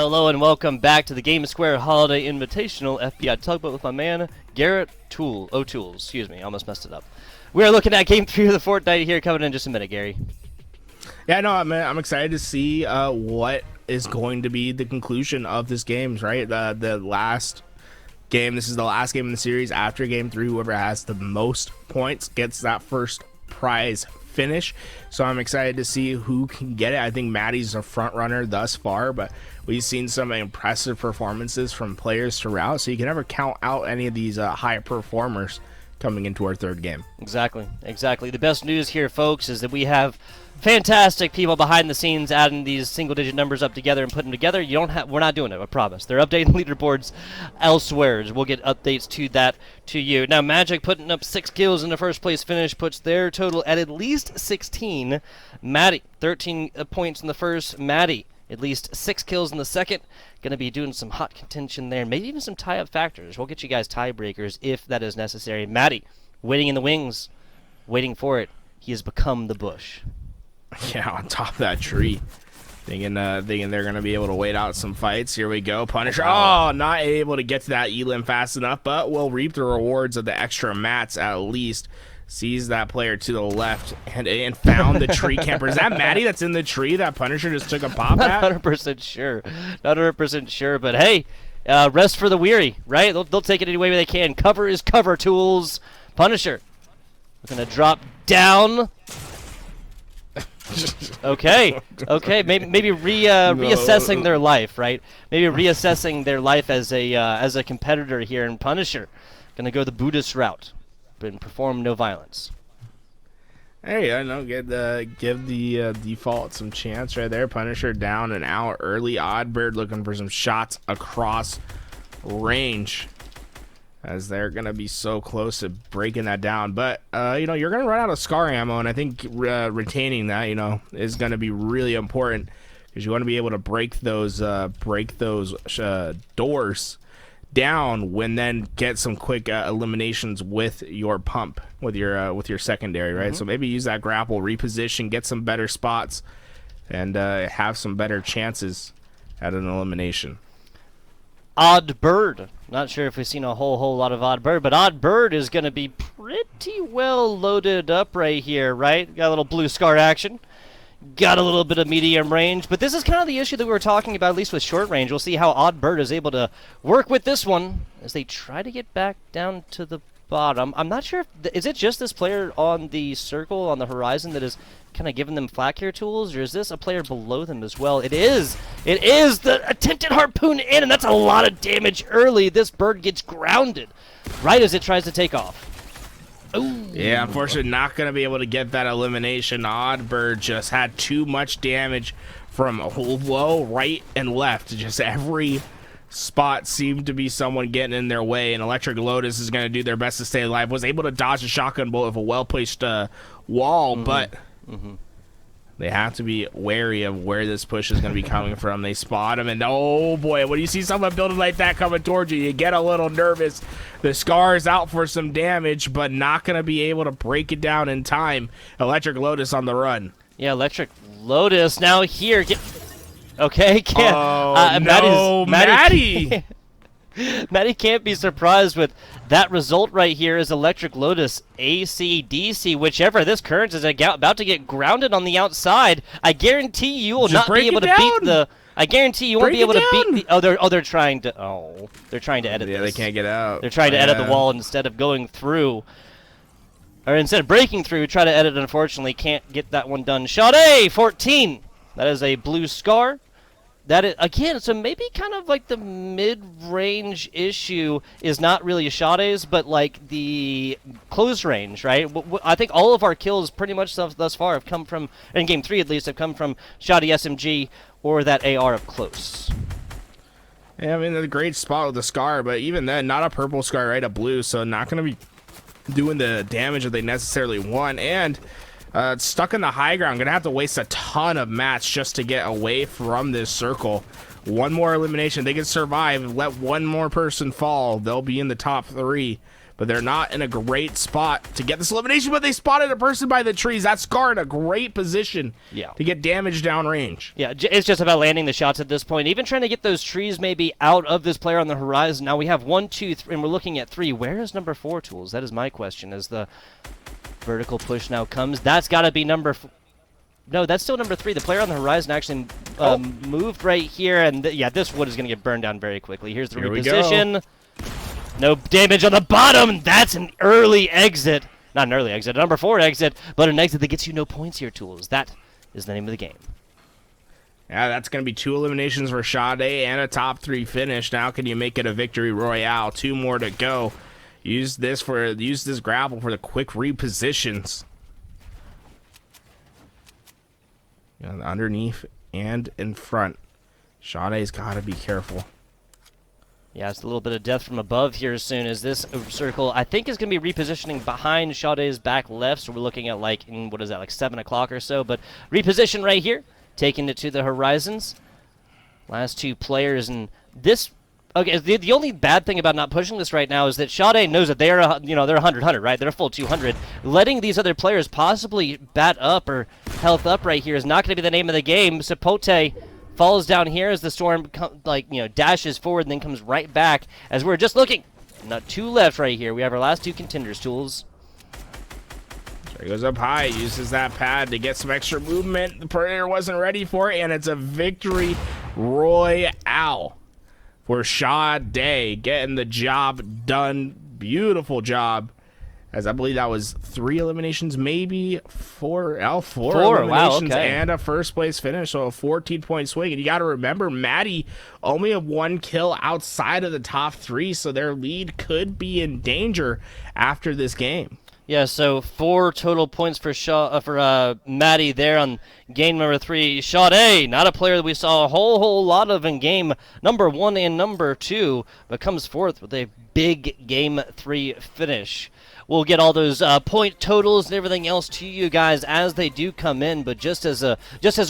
hello, and welcome back to the Gamesquare Holiday Invitational FBI Tugboat with my man, Garrett O'Toole. Excuse me, almost messed it up. We are looking at Game 3 of the fortnight here, coming in just a minute, Gary. Yeah, no, I'm excited to see what is going to be the conclusion of this games, right? The last game, this is the last game in the series. After Game 3, whoever has the most points gets that first prize finish. So I'm excited to see who can get it. I think Maddie's a front runner thus far, but we've seen some impressive performances from players throughout, so you can never count out any of these high performers coming into our third game. Exactly. The best news here, folks, is that we have fantastic people behind the scenes adding these single-digit numbers up together and putting them together. We're not doing it, I promise. They're updating leaderboards elsewhere. We'll get updates to that to you. Now, Magic putting up 6 kills in the first place finish puts their total at least 16. Maddie, 13 points in the first. Maddie, at least 6 kills in the second. Going to be doing some hot contention there, maybe even some tie-up factors. We'll get you guys tiebreakers if that is necessary. Maddie, waiting in the wings, waiting for it. He has become the bush. Yeah, on top of that tree. Thinking they're going to be able to wait out some fights. Here we go. Punisher. Oh, not able to get to that elim fast enough, but will reap the rewards of the extra mats at least. Sees that player to the left and found the tree camper. Is that Maddie that's in the tree that Punisher just took a pop at? Not 100% sure. Not 100% sure, but hey, rest for the weary, right? They'll take it any way they can. Cover is cover, tools. Punisher. We're going to drop down. Okay. Maybe reassessing their life, right? Maybe reassessing their life as a competitor here in Punisher. Going to go the Buddhist route. And perform no violence. Hey, I know. Give the default some chance right there. Punisher down and out early. Oddbird looking for some shots across range, as they're gonna be so close to breaking that down. But you're gonna run out of scar ammo, and I think retaining that is gonna be really important, because you want to be able to break those doors down when then get some quick eliminations with your pump, with your secondary, right? So maybe use that grapple, reposition, get some better spots, and have some better chances at an elimination. Odd Bird. Not sure if we've seen a whole lot of Odd Bird, but Odd Bird is going to be pretty well loaded up right here, right? Got a little blue scar action. Got a little bit of medium range, but this is kind of the issue that we were talking about, at least with short range. We'll see how Odd Bird is able to work with this one as they try to get back down to the bottom. I'm not sure is it just this player on the circle on the horizon that is kind of giving them flack here, tools, or is this a player below them as well? It is the attempted harpoon in, and that's a lot of damage early. This bird gets grounded right as it tries to take off. Ooh. Yeah, unfortunately not going to be able to get that elimination. Oddbird just had too much damage from low, right, and left. Just every spot seemed to be someone getting in their way, and Electric Lotus is going to do their best to stay alive. Was able to dodge a shotgun bullet with a well-placed wall, but they have to be wary of where this push is going to be coming from. They spot him, and oh boy, when you see someone building like that coming towards you, you get a little nervous. The Scar is out for some damage, but not going to be able to break it down in time. Electric Lotus on the run. Yeah, Electric Lotus now here. Okay, can't. No, Maddie. Maddie can't be surprised with that result right here as Electric Lotus AC, DC, whichever. This Currents is about to get grounded on the outside. I guarantee you will not be able to beat the... I guarantee you won't be able to beat the... they're trying to edit this. Yeah, they can't get out. They're trying to edit the wall instead of going through. Or instead of breaking through, try to edit, unfortunately. Can't get that one done. Shot A, 14. That is a blue scar. That is, again, so maybe kind of like the mid-range issue is not really a Sade's, but like the close range, right? I think all of our kills pretty much thus far have come from, in Game 3 at least, have come from Sade SMG or that AR up close. Yeah, I mean, a great spot with the Scar, but even then, not a purple Scar, right? A blue, so not going to be doing the damage that they necessarily want, and... stuck in the high ground. Gonna have to waste a ton of mats just to get away from this circle. One more elimination. They can survive. Let one more person fall. They'll be in the top 3. but they're not in a great spot to get this elimination, but they spotted a person by the trees. That's Scar in a great position to get damage downrange. Yeah, it's just about landing the shots at this point. Even trying to get those trees maybe out of this player on the horizon. Now we have 1, 2, 3, and we're looking at 3. Where is number 4, Tools? That is my question. As the vertical push now comes, that's got to be number no, that's still number 3. The player on the horizon actually moved right here, and yeah, this wood is going to get burned down very quickly. Here's the reposition. No damage on the bottom. That's an early exit. Not an early exit, a number 4 exit, but an exit that gets you no points here, Tools. That is the name of the game. Yeah, that's going to be 2 eliminations for Sade and a top 3 finish. Now can you make it a victory royale? 2 more to go. Use this grapple for the quick repositions. Underneath and in front. Sade's got to be careful. Yeah, it's a little bit of death from above here as soon as this circle, I think, is going to be repositioning behind Sade's back left. So we're looking at, like, what is that, like 7 o'clock or so. But reposition right here, taking it to the horizons. Last 2 players, and this... Okay, the only bad thing about not pushing this right now is that Sade knows that they're, they're 100, right? They're a full 200. Letting these other players possibly bat up or health up right here is not going to be the name of the game. Sapote falls down here as the storm, dashes forward and then comes right back. As we're just looking, not 2 left right here. We have our last 2 contenders, Tools. So he goes up high, uses that pad to get some extra movement. The player wasn't ready for it, and it's a victory royale for Sade, getting the job done. Beautiful job. As I believe that was 3 eliminations, maybe 4 eliminations, wow, okay. And a first place finish, so a 14-point swing. And you got to remember, Maddie only have 1 kill outside of the top 3, so their lead could be in danger after this game. Yeah, so 4 total points for Maddie there on game number 3. Sade, not a player that we saw a whole lot of in game number 1 and number 2, but comes forth with a big game 3 finish. We'll get all those point totals and everything else to you guys as they do come in, but just as a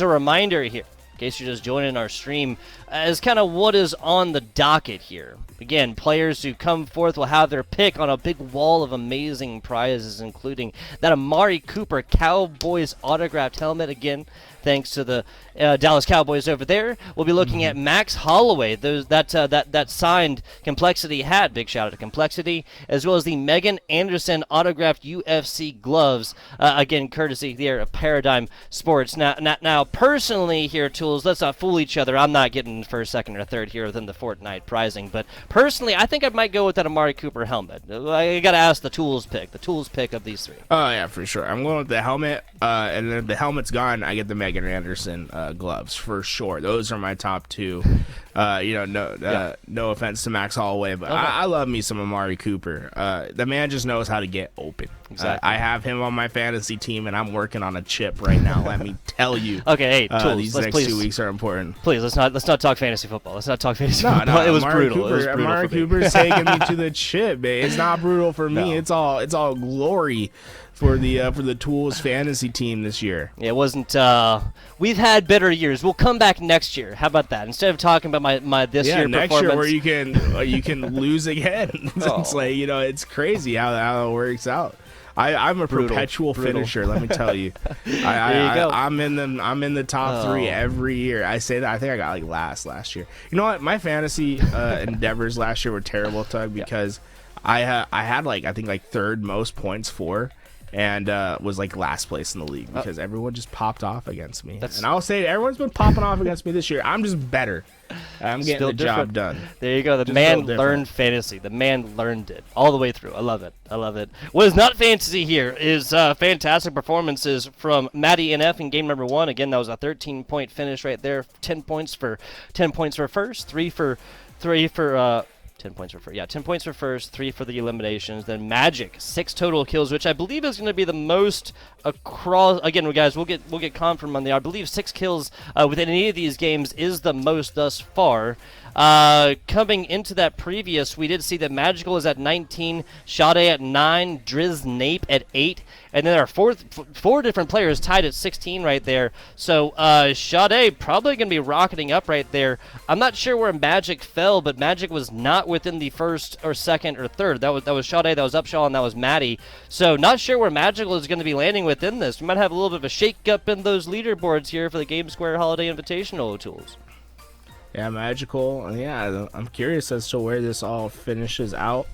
reminder here, in case you're just joining our stream, as kind of what is on the docket here. Again, players who come forth will have their pick on a big wall of amazing prizes, including that Amari Cooper Cowboys autographed helmet. Again, thanks to the Dallas Cowboys over there. We'll be looking at Max Holloway, that signed Complexity hat. Big shout out to Complexity, as well as the Megan Anderson autographed UFC gloves. Again, courtesy there of Paradigm Sports. Now, personally here, Tools, let's not fool each other. I'm not getting first, second, or third here within the Fortnite prizing, but personally, I think I might go with that Amari Cooper helmet. I got to ask the Tools pick of these 3. Oh, yeah, for sure. I'm going with the helmet, and then if the helmet's gone, I get the Megan Anderson gloves for sure. Those are my top 2. No offense to Max Holloway, but I love me some Amari Cooper. The man just knows how to get open. Exactly. I have him on my fantasy team, and I'm working on a chip right now. Let me tell you. Okay, hey, Tools, these next 2 weeks are important. Please, let's not talk fantasy football. Let's not talk fantasy football. It was brutal. Amari Cooper's taking me to the chip, man. It's not brutal for me. No. It's all glory for the Tools fantasy team this year. Yeah, it wasn't. We've had better years. We'll come back next year. How about that? Instead of talking about my this year next performance. year where you can lose again. It's like it's crazy how it works out. I'm a perpetual finisher. Let me tell you. I'm in the top 3 every year. I say that. I think I got last year. You know what? My fantasy endeavors last year were terrible, Tug, because I had I think 3rd most points for. And was last place in the league because everyone just popped off against me. And I'll say everyone's been popping off against me this year. I'm just better. I'm getting the job done. There you go. The man learned fantasy. The man learned it all the way through. I love it. What is not fantasy here is fantastic performances from Maddie NF in game number 1. Again, that was a 13-point finish right there. 10 points for first, 3 for 10 points for first. Yeah, 10 points for first, 3 for the eliminations. Then Magic, 6 total kills, which I believe is going to be the most across. Again, guys, we'll get confirmed on the. I believe 6 kills within any of these games is the most thus far. Coming into that previous, we did see that Magical is at 19, Sade at 9, Driz Nape at 8, and then there are four different players tied at 16 right there. So Sade probably going to be rocketing up right there. I'm not sure where Magic fell, but Magic was not within the first or second or third. That was Sade, that was Upshaw, and that was Maddie. So not sure where Magical is going to be landing within this. We might have a little bit of a shake-up in those leaderboards here for the Gamesquare Holiday Invitational tools. Yeah, Magical. Yeah, I'm curious as to where this all finishes out.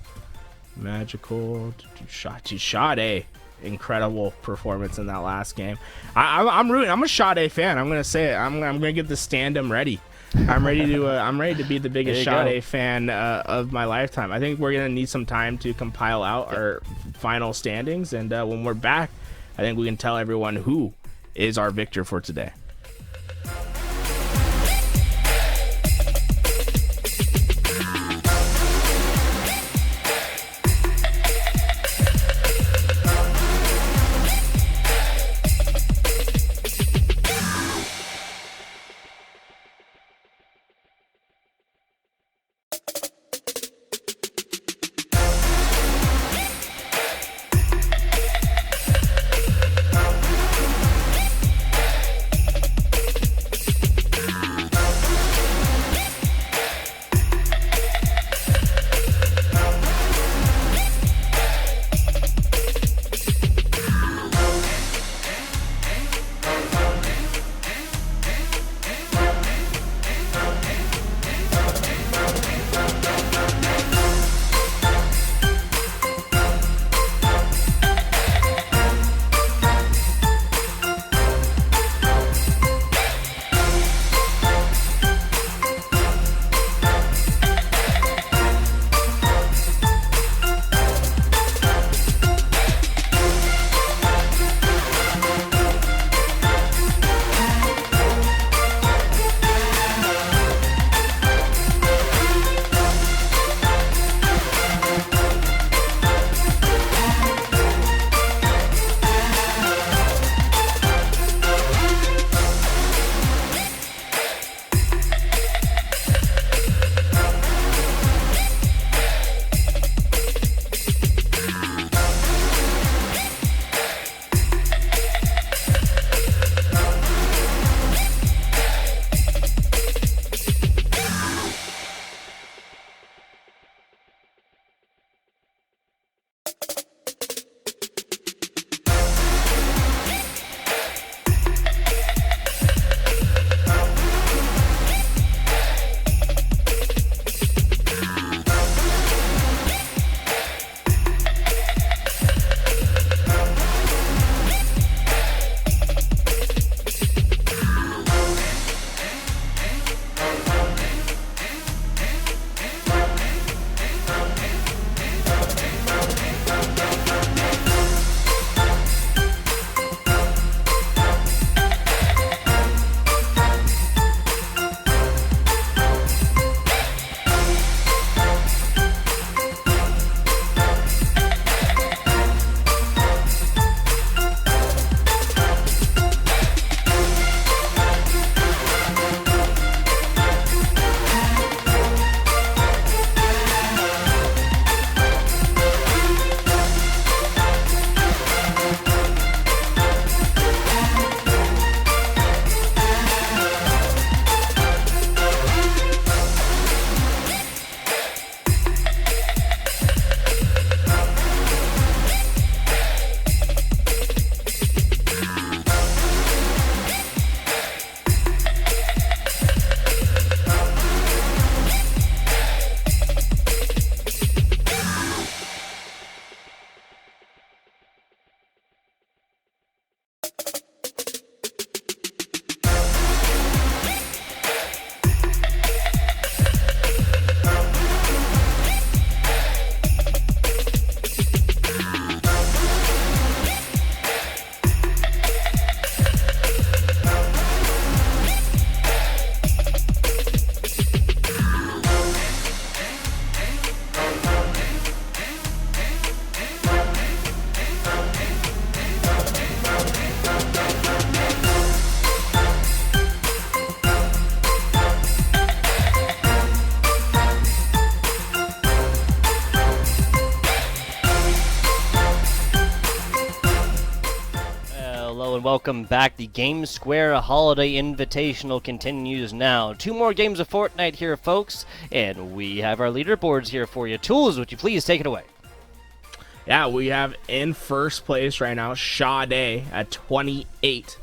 Magical, Sade, incredible performance in that last game. I'm rooting. I'm a Sade fan. I'm gonna say it. I'm gonna get the stand-em ready. I'm ready to be the biggest Sade fan of my lifetime. I think we're gonna need some time to compile out our final standings, and when we're back, I think we can tell everyone who is our victor for today. welcome back. The Gamesquare Holiday Invitational continues now. 2 more games of Fortnite here, folks, and we have our leaderboards here for you. Tools, would you please take it away? Yeah, we have in first place right now Sade at 28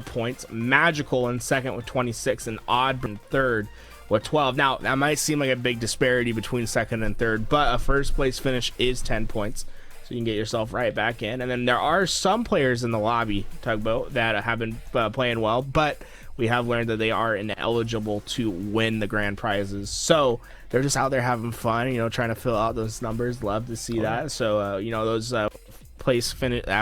points, Magical in second with 26, and Odd in third with 12. Now, that might seem like a big disparity between second and third, but a first place finish is 10 points. So you can get yourself right back in. And then there are some players in the lobby, Tugboat, that have been playing well, but we have learned that they are ineligible to win the grand prizes. So they're just out there having fun, trying to fill out those numbers. Love to see that. So, those that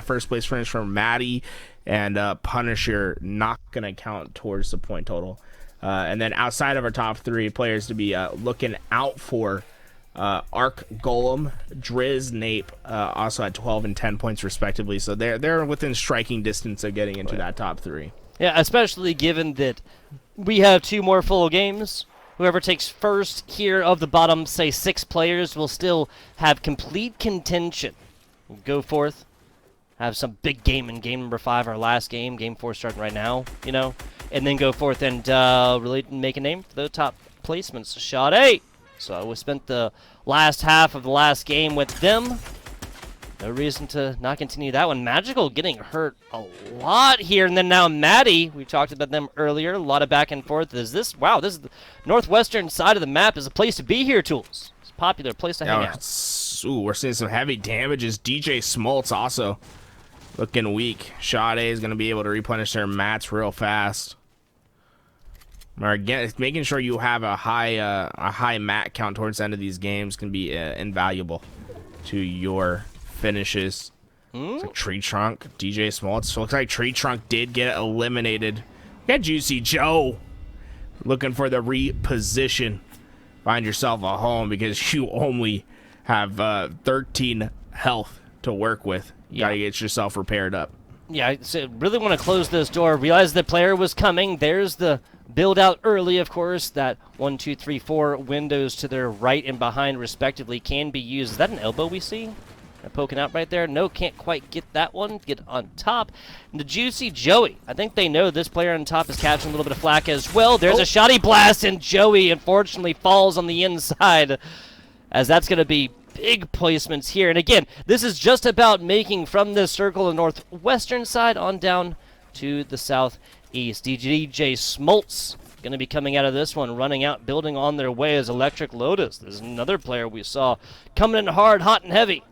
first place finish from Maddie and Punisher not going to count towards the point total. And then outside of our top 3 players to be looking out for, Arc Golem, Driz, Nape, also at 12 and 10 points respectively. So they're within striking distance of getting into that top 3. Yeah, especially given that we have 2 more full games. Whoever takes first here of the bottom, say 6 players, will still have complete contention. We'll go forth, have some big game in game number 5, our last game, game 4 starting right now, and then go forth and really make a name for the top placements. Sade. So we spent the last half of the last game with them. No reason to not continue that one. Magical getting hurt a lot here. And then now Maddie, we talked about them earlier. A lot of back and forth. This is the northwestern side of the map is a place to be here, Tools. It's a popular place to hang out. We're seeing some heavy damages. DJ Smoltz also looking weak. Sade is going to be able to replenish their mats real fast. Again, making sure you have a high mat count towards the end of these games can be invaluable to your finishes. It's like Tree Trunk, DJ Small. So it looks like Tree Trunk did get eliminated. We got Juicy Joe looking for the reposition. Find yourself a home because you only have 13 health to work with. You gotta get yourself repaired up. Yeah, so really want to close this door. Realize the player was coming. There's the build out early, of course. That 1, 2, 3, 4 windows to their right and behind, respectively, can be used. Is that an elbow we see? Poking out right there. No, can't quite get that one. Get on top. And the Juicy Joey. I think they know this player on top is catching a little bit of flack as well. There's a shoddy blast, and Joey, unfortunately, falls on the inside, as that's going to be big placements here. And again, this is just about making from this circle the northwestern side on down to the southeast. DJ Smoltz going to be coming out of this one, running out, building on their way as Electric Lotus. There's another player we saw coming in hard, hot, and heavy.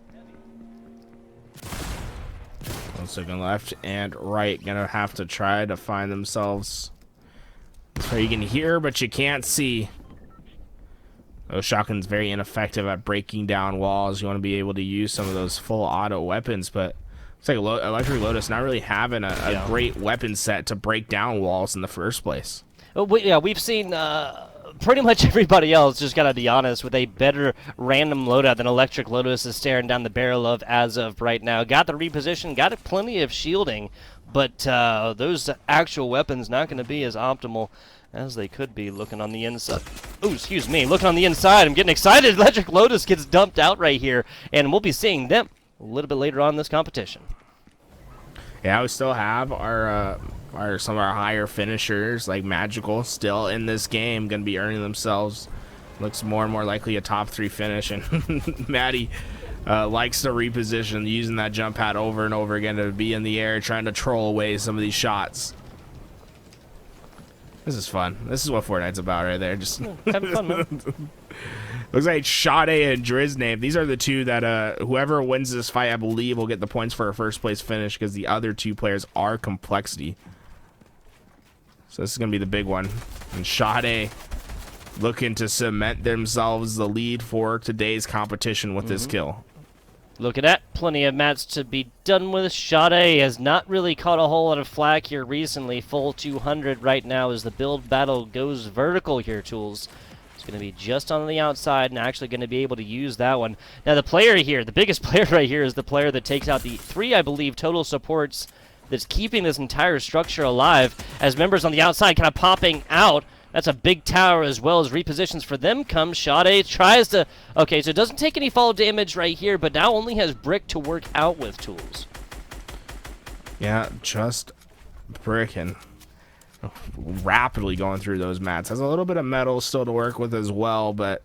1 second left and right. Going to have to try to find themselves. So you can hear, but you can't see. Oh, Shotgun's very ineffective at breaking down walls. You want to be able to use some of those full auto weapons, but it's like Electric Lotus not really having a great weapon set to break down walls in the first place. We've seen pretty much everybody else, just gotta be honest, with a better random loadout than Electric Lotus is staring down the barrel of as of right now. Got the reposition, got plenty of shielding, but those actual weapons not going to be as optimal as they could be. Looking on the inside. Oh, excuse me. Looking on the inside. I'm getting excited. Electric Lotus gets dumped out right here, and we'll be seeing them a little bit later on in this competition. Yeah, we still have our some of our higher finishers like Magical still in this game, going to be earning themselves. Looks more and more likely a top 3 finish, and Maddie likes to reposition, using that jump pad over and over again to be in the air, trying to troll away some of these shots. This is fun. This is what Fortnite's about right there. Just having fun, man. Looks like Sade and Driznave. These are the 2 that whoever wins this fight, I believe, will get the points for a first place finish, because the other 2 players are Complexity. So this is going to be the big one. And Sade looking to cement themselves the lead for today's competition with this kill. Look at that. Plenty of mats to be done with. Sade has not really caught a whole lot of flack here recently. Full 200 right now as the build battle goes vertical here, Tools. It's going to be just on the outside and actually going to be able to use that one. Now the player here, the biggest player right here, is the player that takes out the 3, I believe, total supports that's keeping this entire structure alive, as members on the outside kind of popping out. That's a big tower, as well as repositions for them comes. Sade tries to... Okay, so it doesn't take any fall damage right here, but now only has brick to work out with, Tools. Yeah, just bricking. Rapidly going through those mats. Has a little bit of metal still to work with as well, but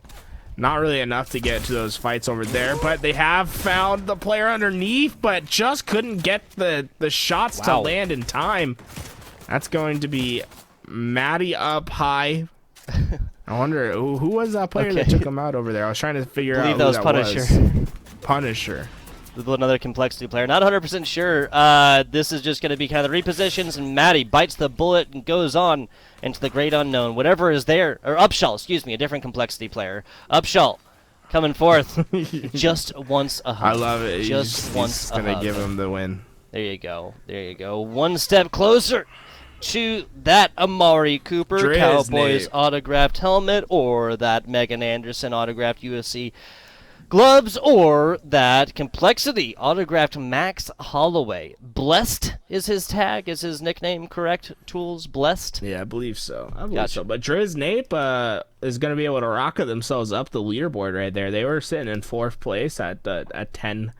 not really enough to get to those fights over there. But they have found the player underneath, but just couldn't get the shots to land in time. That's going to be Maddie up high. I wonder who was that player that took him out over there. I was trying to figure out who that was. Punisher. Punisher. Another complexity player. Not 100% sure. This is just going to be kind of the repositions, and Maddie bites the bullet and goes on into the great unknown. Whatever is there, or Upshall, excuse me, a different complexity player. Upshall coming forth. Just wants a hug. I love it. Just wants a hug. He's going to give him the win. There you go. There you go. One step closer to that Amari Cooper Cowboys autographed helmet, or that Megan Anderson autographed USC gloves, or that Complexity autographed Max Holloway. Blessed is his tag, is his nickname correct, Tools? Blessed? Yeah, I believe so. So. But Driz Nape is going to be able to rocket themselves up the leaderboard right there. They were sitting in 4th place at 10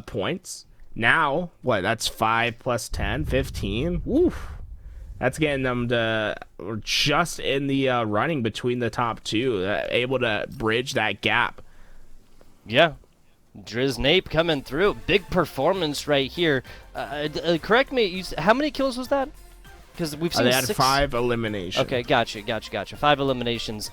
points. Now, what, that's 5 plus 10, 15? Woof. That's getting them to just in the running between the top two, able to bridge that gap. Yeah. Driz Nape coming through. Big performance right here. Correct me, how many kills was that? Because we've seen they had 5 eliminations. Okay, gotcha. 5 eliminations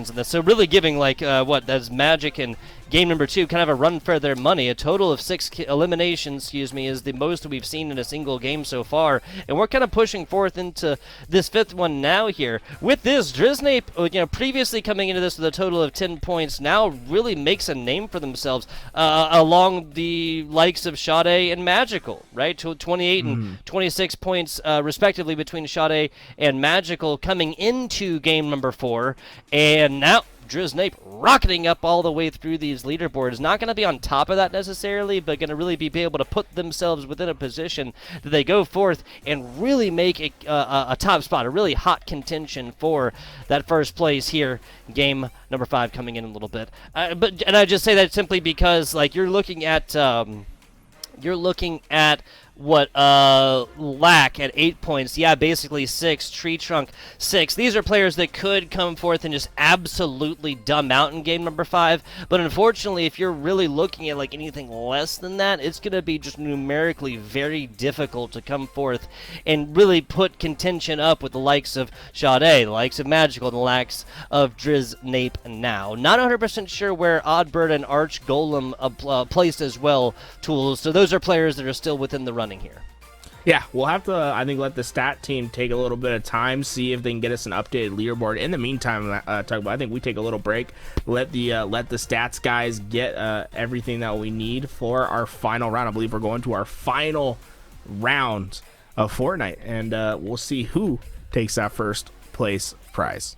in this. So really giving, like, that's Magic and game number 2 kind of a run for their money. A total of 6 eliminations, is the most we've seen in a single game so far. And we're kind of pushing forth into this 5th one now here. With this, Driz Nape, previously coming into this with a total of 10 points, now really makes a name for themselves along the likes of Sade and Magical, right? 28 and 26 points respectively between Sade and Magical coming into game number 4. And now Driz Nape rocketing up all the way through these leaderboards. Not going to be on top of that necessarily, but going to really be able to put themselves within a position that they go forth and really make a top spot, a really hot contention for that first place here. Game number 5 coming in a little bit. And I just say that simply because, like, you're looking at what Lack at 8 points. Yeah, basically 6. Tree Trunk 6. These are players that could come forth and just absolutely dumb out in game number 5. But unfortunately, if you're really looking at like anything less than that, it's going to be just numerically very difficult to come forth and really put contention up with the likes of Sade, the likes of Magical, and the likes of Driz Nape now. Not 100% sure where Oddbird and Arch Golem placed as well, Tools. So those are players that are still within the running here. Yeah, we'll have to, I think, let the stat team take a little bit of time, see if they can get us an updated leaderboard. In the meantime, I think we take a little break, let the stats guys get everything that we need for our final round. I believe we're going to our final round of Fortnite, and we'll see who takes that first place prize.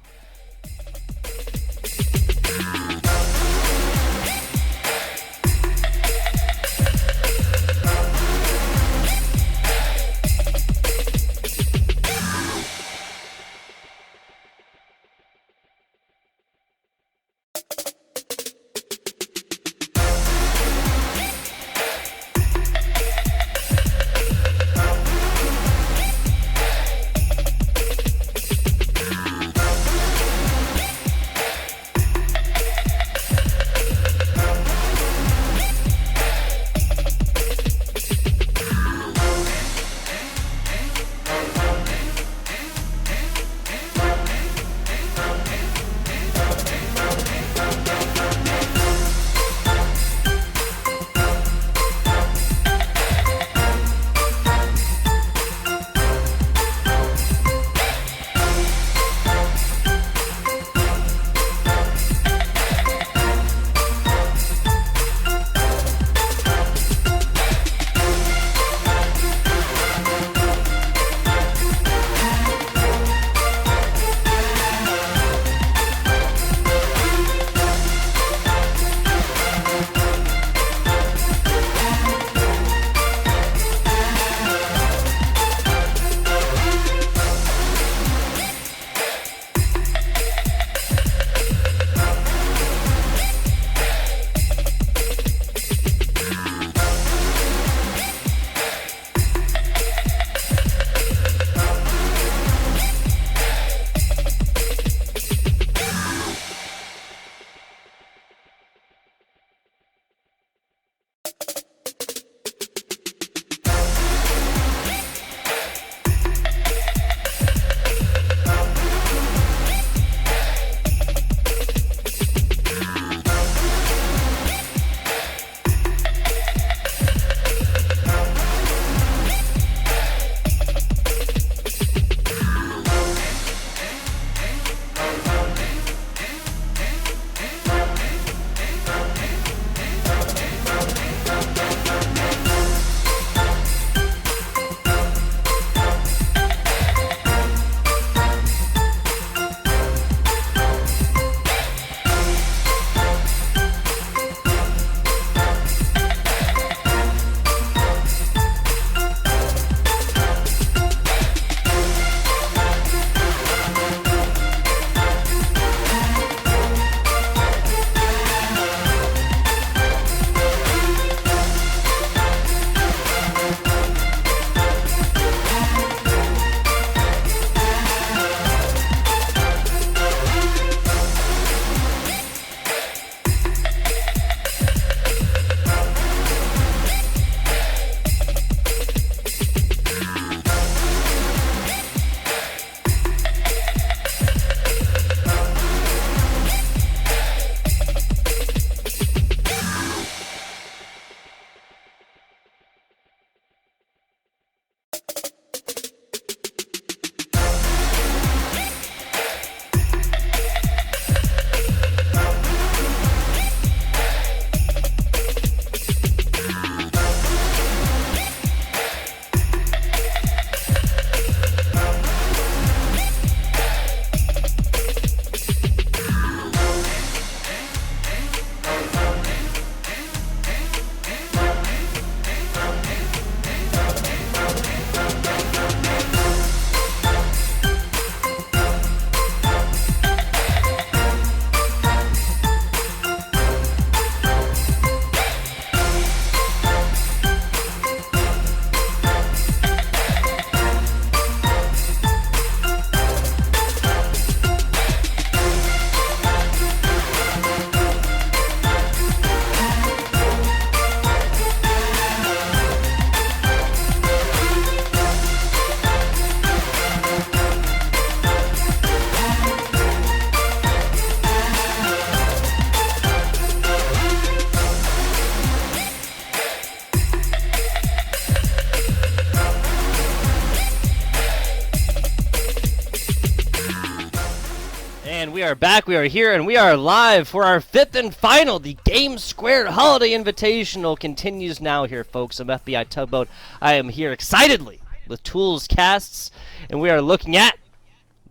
are back, we are here, and we are live for our 5th and final. The Gamesquare Holiday Invitational continues now here, folks. I'm FBI Tugboat. I am here excitedly with Tools Casts, and we are looking at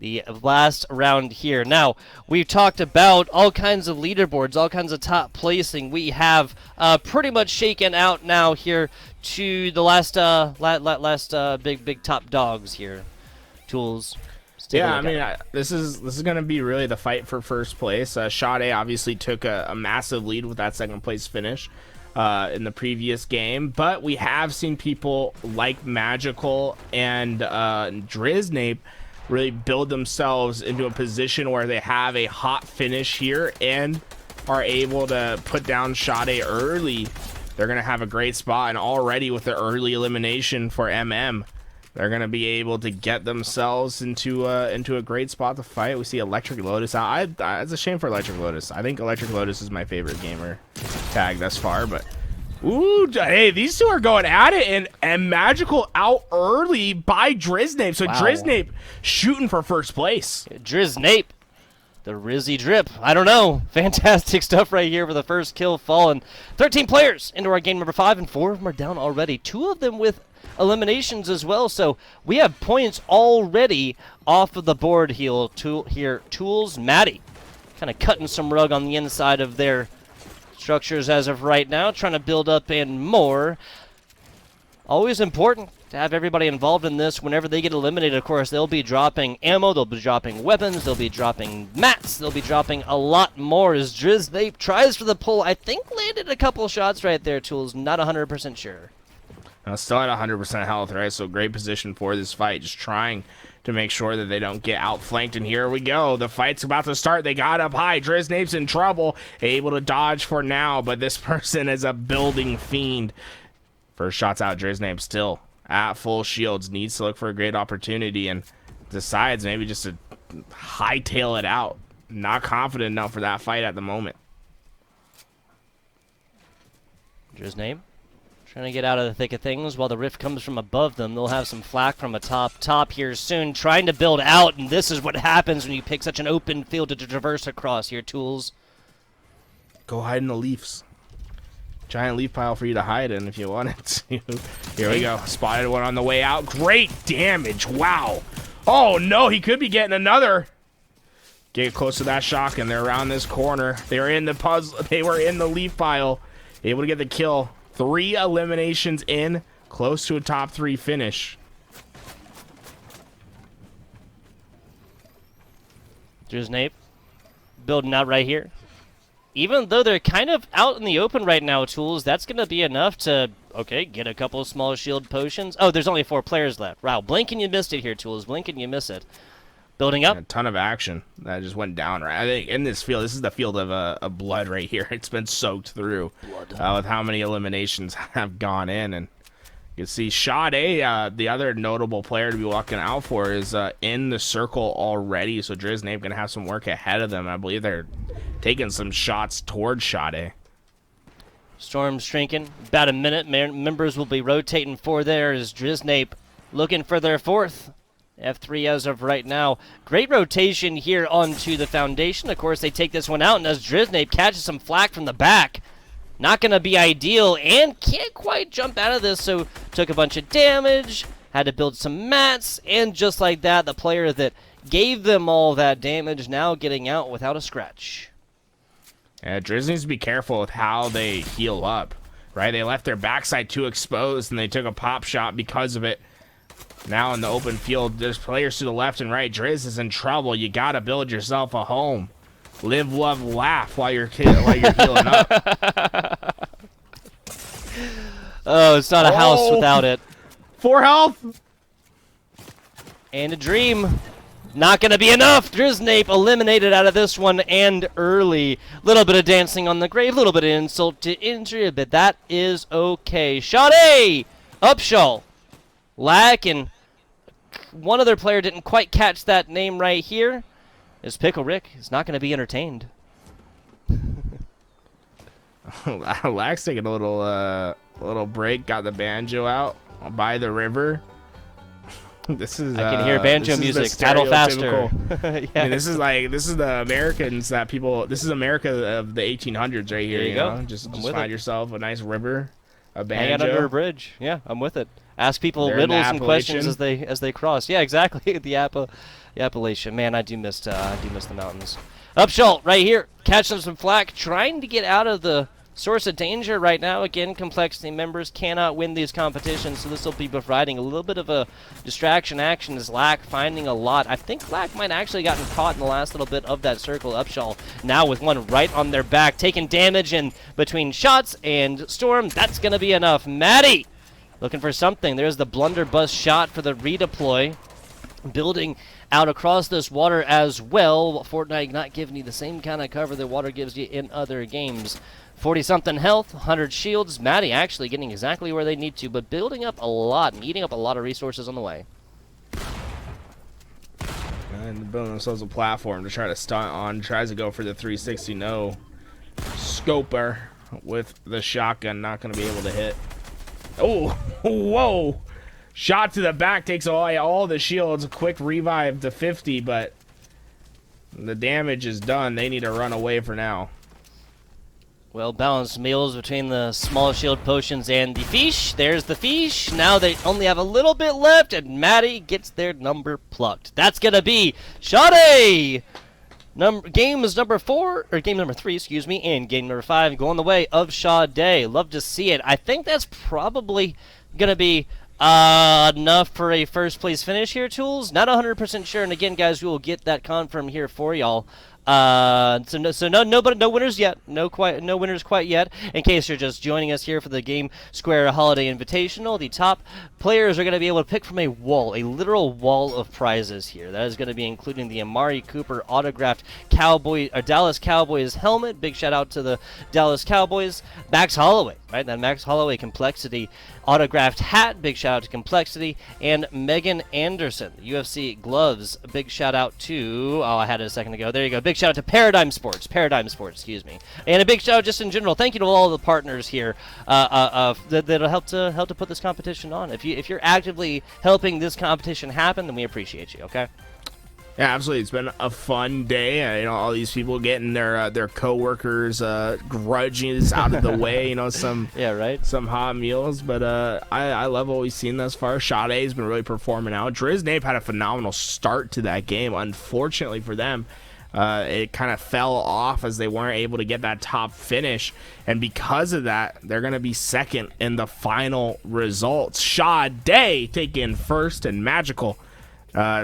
the last round here. Now, we've talked about all kinds of leaderboards, all kinds of top placing. We have pretty much shaken out now here to the last big top dogs here. Tools. Yeah, I mean, this is going to be really the fight for first place. Sade obviously took a massive lead with that second place finish in the previous game, but we have seen people like Magical and Driznape really build themselves into a position where they have a hot finish here and are able to put down Sade early. They're going to have a great spot, and already with the early elimination for MM, they're going to be able to get themselves into a great spot to fight. We see Electric Lotus out. It's a shame for Electric Lotus. I think Electric Lotus is my favorite gamer tag thus far. But, ooh, hey, these two are going at it. And Magical out early by Driznape. So wow. Driznape shooting for first place. Driznape, the Rizzy Drip. I don't know. Fantastic stuff right here for the first kill fallen. 13 players into our game number 5, and 4 of them are down already. 2 of them with eliminations as well, so we have points already off of the board here. Tools, Maddie kind of cutting some rug on the inside of their structures as of right now, trying to build up and more. Always important to have everybody involved in this. Whenever they get eliminated, of course, they'll be dropping ammo, they'll be dropping weapons, they'll be dropping mats, they'll be dropping a lot more as Driznape tries for the pull. I think landed a couple shots right there, Tools, not 100% sure. Still at 100% health, right? So great position for this fight. Just trying to make sure that they don't get outflanked. And here we go. The fight's about to start. They got up high. Driznape's in trouble. Able to dodge for now, but this person is a building fiend. First shot's out. Driznape still at full shields. Needs to look for a great opportunity and decides maybe just to hightail it out. Not confident enough for that fight at the moment. Driznape trying to get out of the thick of things while the rift comes from above them. They'll have some flak from a top here soon, trying to build out, and this is what happens when you pick such an open field to traverse across here, Tools. Go hide in the leaves. Giant leaf pile for you to hide in if you wanted to. Here we go. Spotted one on the way out. Great damage. Wow. Oh, no. He could be getting another. Get close to that shotgun. They're around this corner. They were in the puzzle. They were in the leaf pile. Able to get the kill. 3 eliminations in, close to a top 3 finish. Driznape building out right here. Even though they're kind of out in the open right now, Tools, that's going to be enough to, okay, get a couple of small shield potions. Oh, there's only 4 players left. Wow, blink and you missed it here, Tools. Blink and you miss it. Building up. A ton of action that just went down, right? I think in this field, this is the field of blood right here. It's been soaked through with how many eliminations have gone in. And you can see Sade, the other notable player to be walking out for, is in the circle already. So Driznape going to have some work ahead of them. I believe they're taking some shots towards Sade. Storm's shrinking. About a minute. Members will be rotating for there as Driznape looking for their 4th. F3 as of right now. Great rotation here onto the foundation. Of course, they take this one out, and as Driznape catches some flak from the back, not going to be ideal, and can't quite jump out of this, so took a bunch of damage, had to build some mats, and just like that, the player that gave them all that damage now getting out without a scratch. Yeah, Driz needs to be careful with how they heal up, right? They left their backside too exposed, and they took a pop shot because of it. Now in the open field, there's players to the left and right. Driz is in trouble. You got to build yourself a home. Live, love, laugh while you're healing up. Oh, it's not a house without it. 4 health. And a dream. Not going to be enough. Driznape eliminated out of this one and early. Little bit of dancing on the grave, little bit of insult to injury, but that is okay. Sade! Upshaw. Lack, and one other player didn't quite catch that name right here. Is Pickle Rick is not going to be entertained. Lack's taking a little break. Got the banjo out by the river. This is I can hear banjo this is the music. Paddle faster. stereotypical- I mean, this is the Americans that people. This is America of the 1800s right here. There you go. Know? Just with find it. yourself a nice river, a banjo. Hang out under a bridge. Yeah, I'm with it. Ask people They're in the riddles and questions Appalachian. as they cross. Yeah, exactly. The Appalachian. Man, I do miss the mountains. Upshalt right here, catching some flack, trying to get out of the source of danger right now. Again, Complexity members cannot win these competitions, so this will be providing a little bit of a distraction action as Lack finding a lot. I think Lack might actually gotten caught in the last little bit of that circle. Upshalt now with one right on their back, taking damage in between shots, and Storm, that's going to be enough. Maddie looking for something. There's the blunderbuss shot for the redeploy. Building out across this water as well. Fortnite not giving you the same kind of cover that water gives you in other games. 40-something health, 100 shields. Maddie actually getting exactly where they need to, but building up a lot and eating up a lot of resources on the way. And building themselves a platform to try to stunt on. Tries to go for the 360. No. Scoper with the shotgun. Not going to be able to hit. Oh, whoa. Shot to the back takes away all the shields. Quick revive to 50, but the damage is done. They need to run away for now. Well balanced meals between the small shield potions and the fish. There's the fish. Now they only have a little bit left, and Maddie gets their number plucked. That's going to be Sade! Game number 3, excuse me, and game number 5 going the way of Sade. Love to see it. I think that's probably going to be enough for a first place finish here, Tools. Not 100% sure, and again, guys, we will get that confirmed here for y'all. No winners yet. No winners quite yet. In case you're just joining us here for the Gamesquare Holiday Invitational, the top players are going to be able to pick from a literal wall of prizes here. That is going to be including the Amari Cooper autographed Dallas Cowboys helmet. Big shout out to the Dallas Cowboys. Max Holloway, right? That Max Holloway Complexity autographed hat. Big shout out to Complexity. And Megan Anderson, UFC gloves. Big shout out to, I had it a second ago. There you go. Big shout out to Paradigm Sports, excuse me. And a big shout out just in general. Thank you to all the partners here that'll help to put this competition on. If you're actively helping this competition happen, then we appreciate you, okay? Yeah, absolutely. It's been a fun day. You know, all these people getting their coworkers grudges out of the way. You know, some hot meals. But I love what we've seen thus far. Sade's been really performing out. Driz Nape had a phenomenal start to that game. Unfortunately for them, it kind of fell off as they weren't able to get that top finish, and because of that, they're going to be second in the final results. Sade taking first, and Magical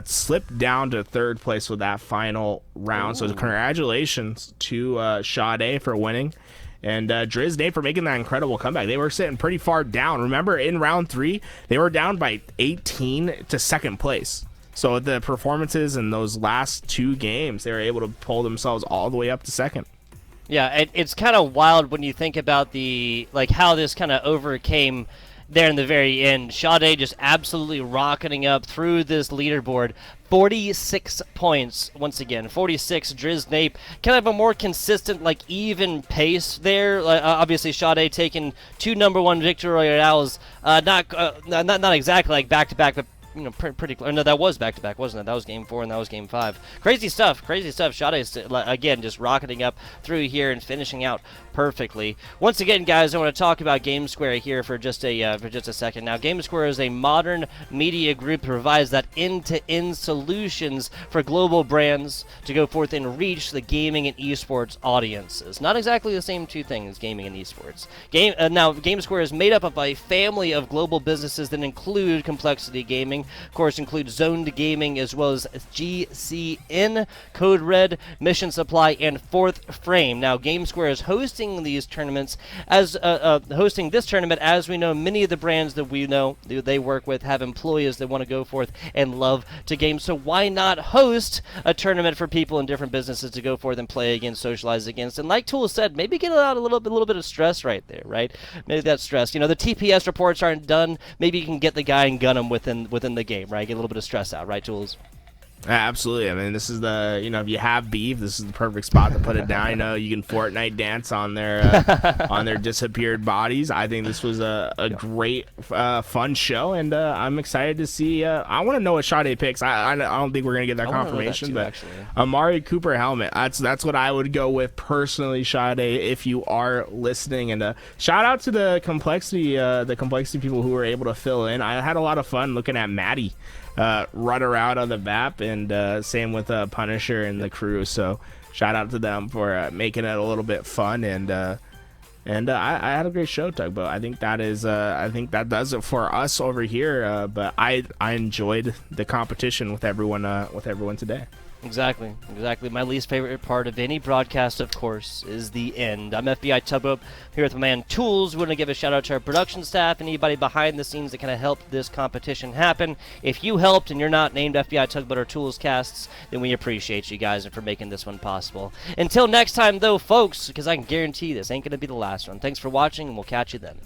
slipped down to third place with that final round. Ooh. So congratulations to Sade for winning, and Driz Nape for making that incredible comeback. They were sitting pretty far down. Remember, in round 3, they were down by 18 to second place. So the performances in those last 2 games, they were able to pull themselves all the way up to second. Yeah, it's kind of wild when you think about how this kind of overcame there in the very end. Sade just absolutely rocketing up through this leaderboard. 46 points once again. 46. Driz Nape kind of a more consistent, even pace there. Obviously, Sade taking 2 number 1 victory royales. Not exactly like back to back, but pretty close. No, that was back-to-back, wasn't it? That was Game 4 and that was Game 5. Crazy stuff. Sade, again, just rocketing up through here and finishing out perfectly. Once again, guys, I want to talk about Gamesquare here for just a second. Now, Gamesquare is a modern media group that provides that end-to-end solutions for global brands to go forth and reach the gaming and esports audiences. Not exactly the same two things, gaming and esports. Now, Gamesquare is made up of a family of global businesses that include Complexity Gaming, of course, include Zoned Gaming, as well as GCN, Code Red, Mission Supply, and Fourth Frame. Now, Gamesquare is hosting these tournaments hosting this tournament, as we know many of the brands that we know they work with have employees that want to go forth and love to game. So why not host a tournament for people in different businesses to go forth and play against, socialize against, and like Tool said, maybe get out a little bit of stress right there, right? Maybe that stress. The TPS reports aren't done. Maybe you can get the guy and gun him within the game, right? Get a little bit of stress out, right, Tools? Absolutely. I mean, this is the, if you have beef, this is the perfect spot to put it down. I know you can Fortnite dance on their disappeared bodies. I think this was a great, fun show, and I'm excited to see. I want to know what Sade picks. I don't think we're gonna get that confirmation, but Amari Cooper helmet. That's what I would go with personally, Sade. If you are listening, and shout out to the complexity people who were able to fill in. I had a lot of fun looking at Maddie run around on the map, and same with Punisher and the crew. So shout out to them for making it a little bit fun, and I had a great show, Tugboat. I think that does it for us over here. But I enjoyed the competition with everyone today. Exactly. My least favorite part of any broadcast, of course, is the end. I'm FBI Tugboat here with my man Tools. We want to give a shout out to our production staff, anybody behind the scenes that kind of helped this competition happen. If you helped and you're not named FBI Tugboat or Tools casts, then we appreciate you guys and for making this one possible. Until next time, though, folks, because I can guarantee this ain't going to be the last one. Thanks for watching, and we'll catch you then.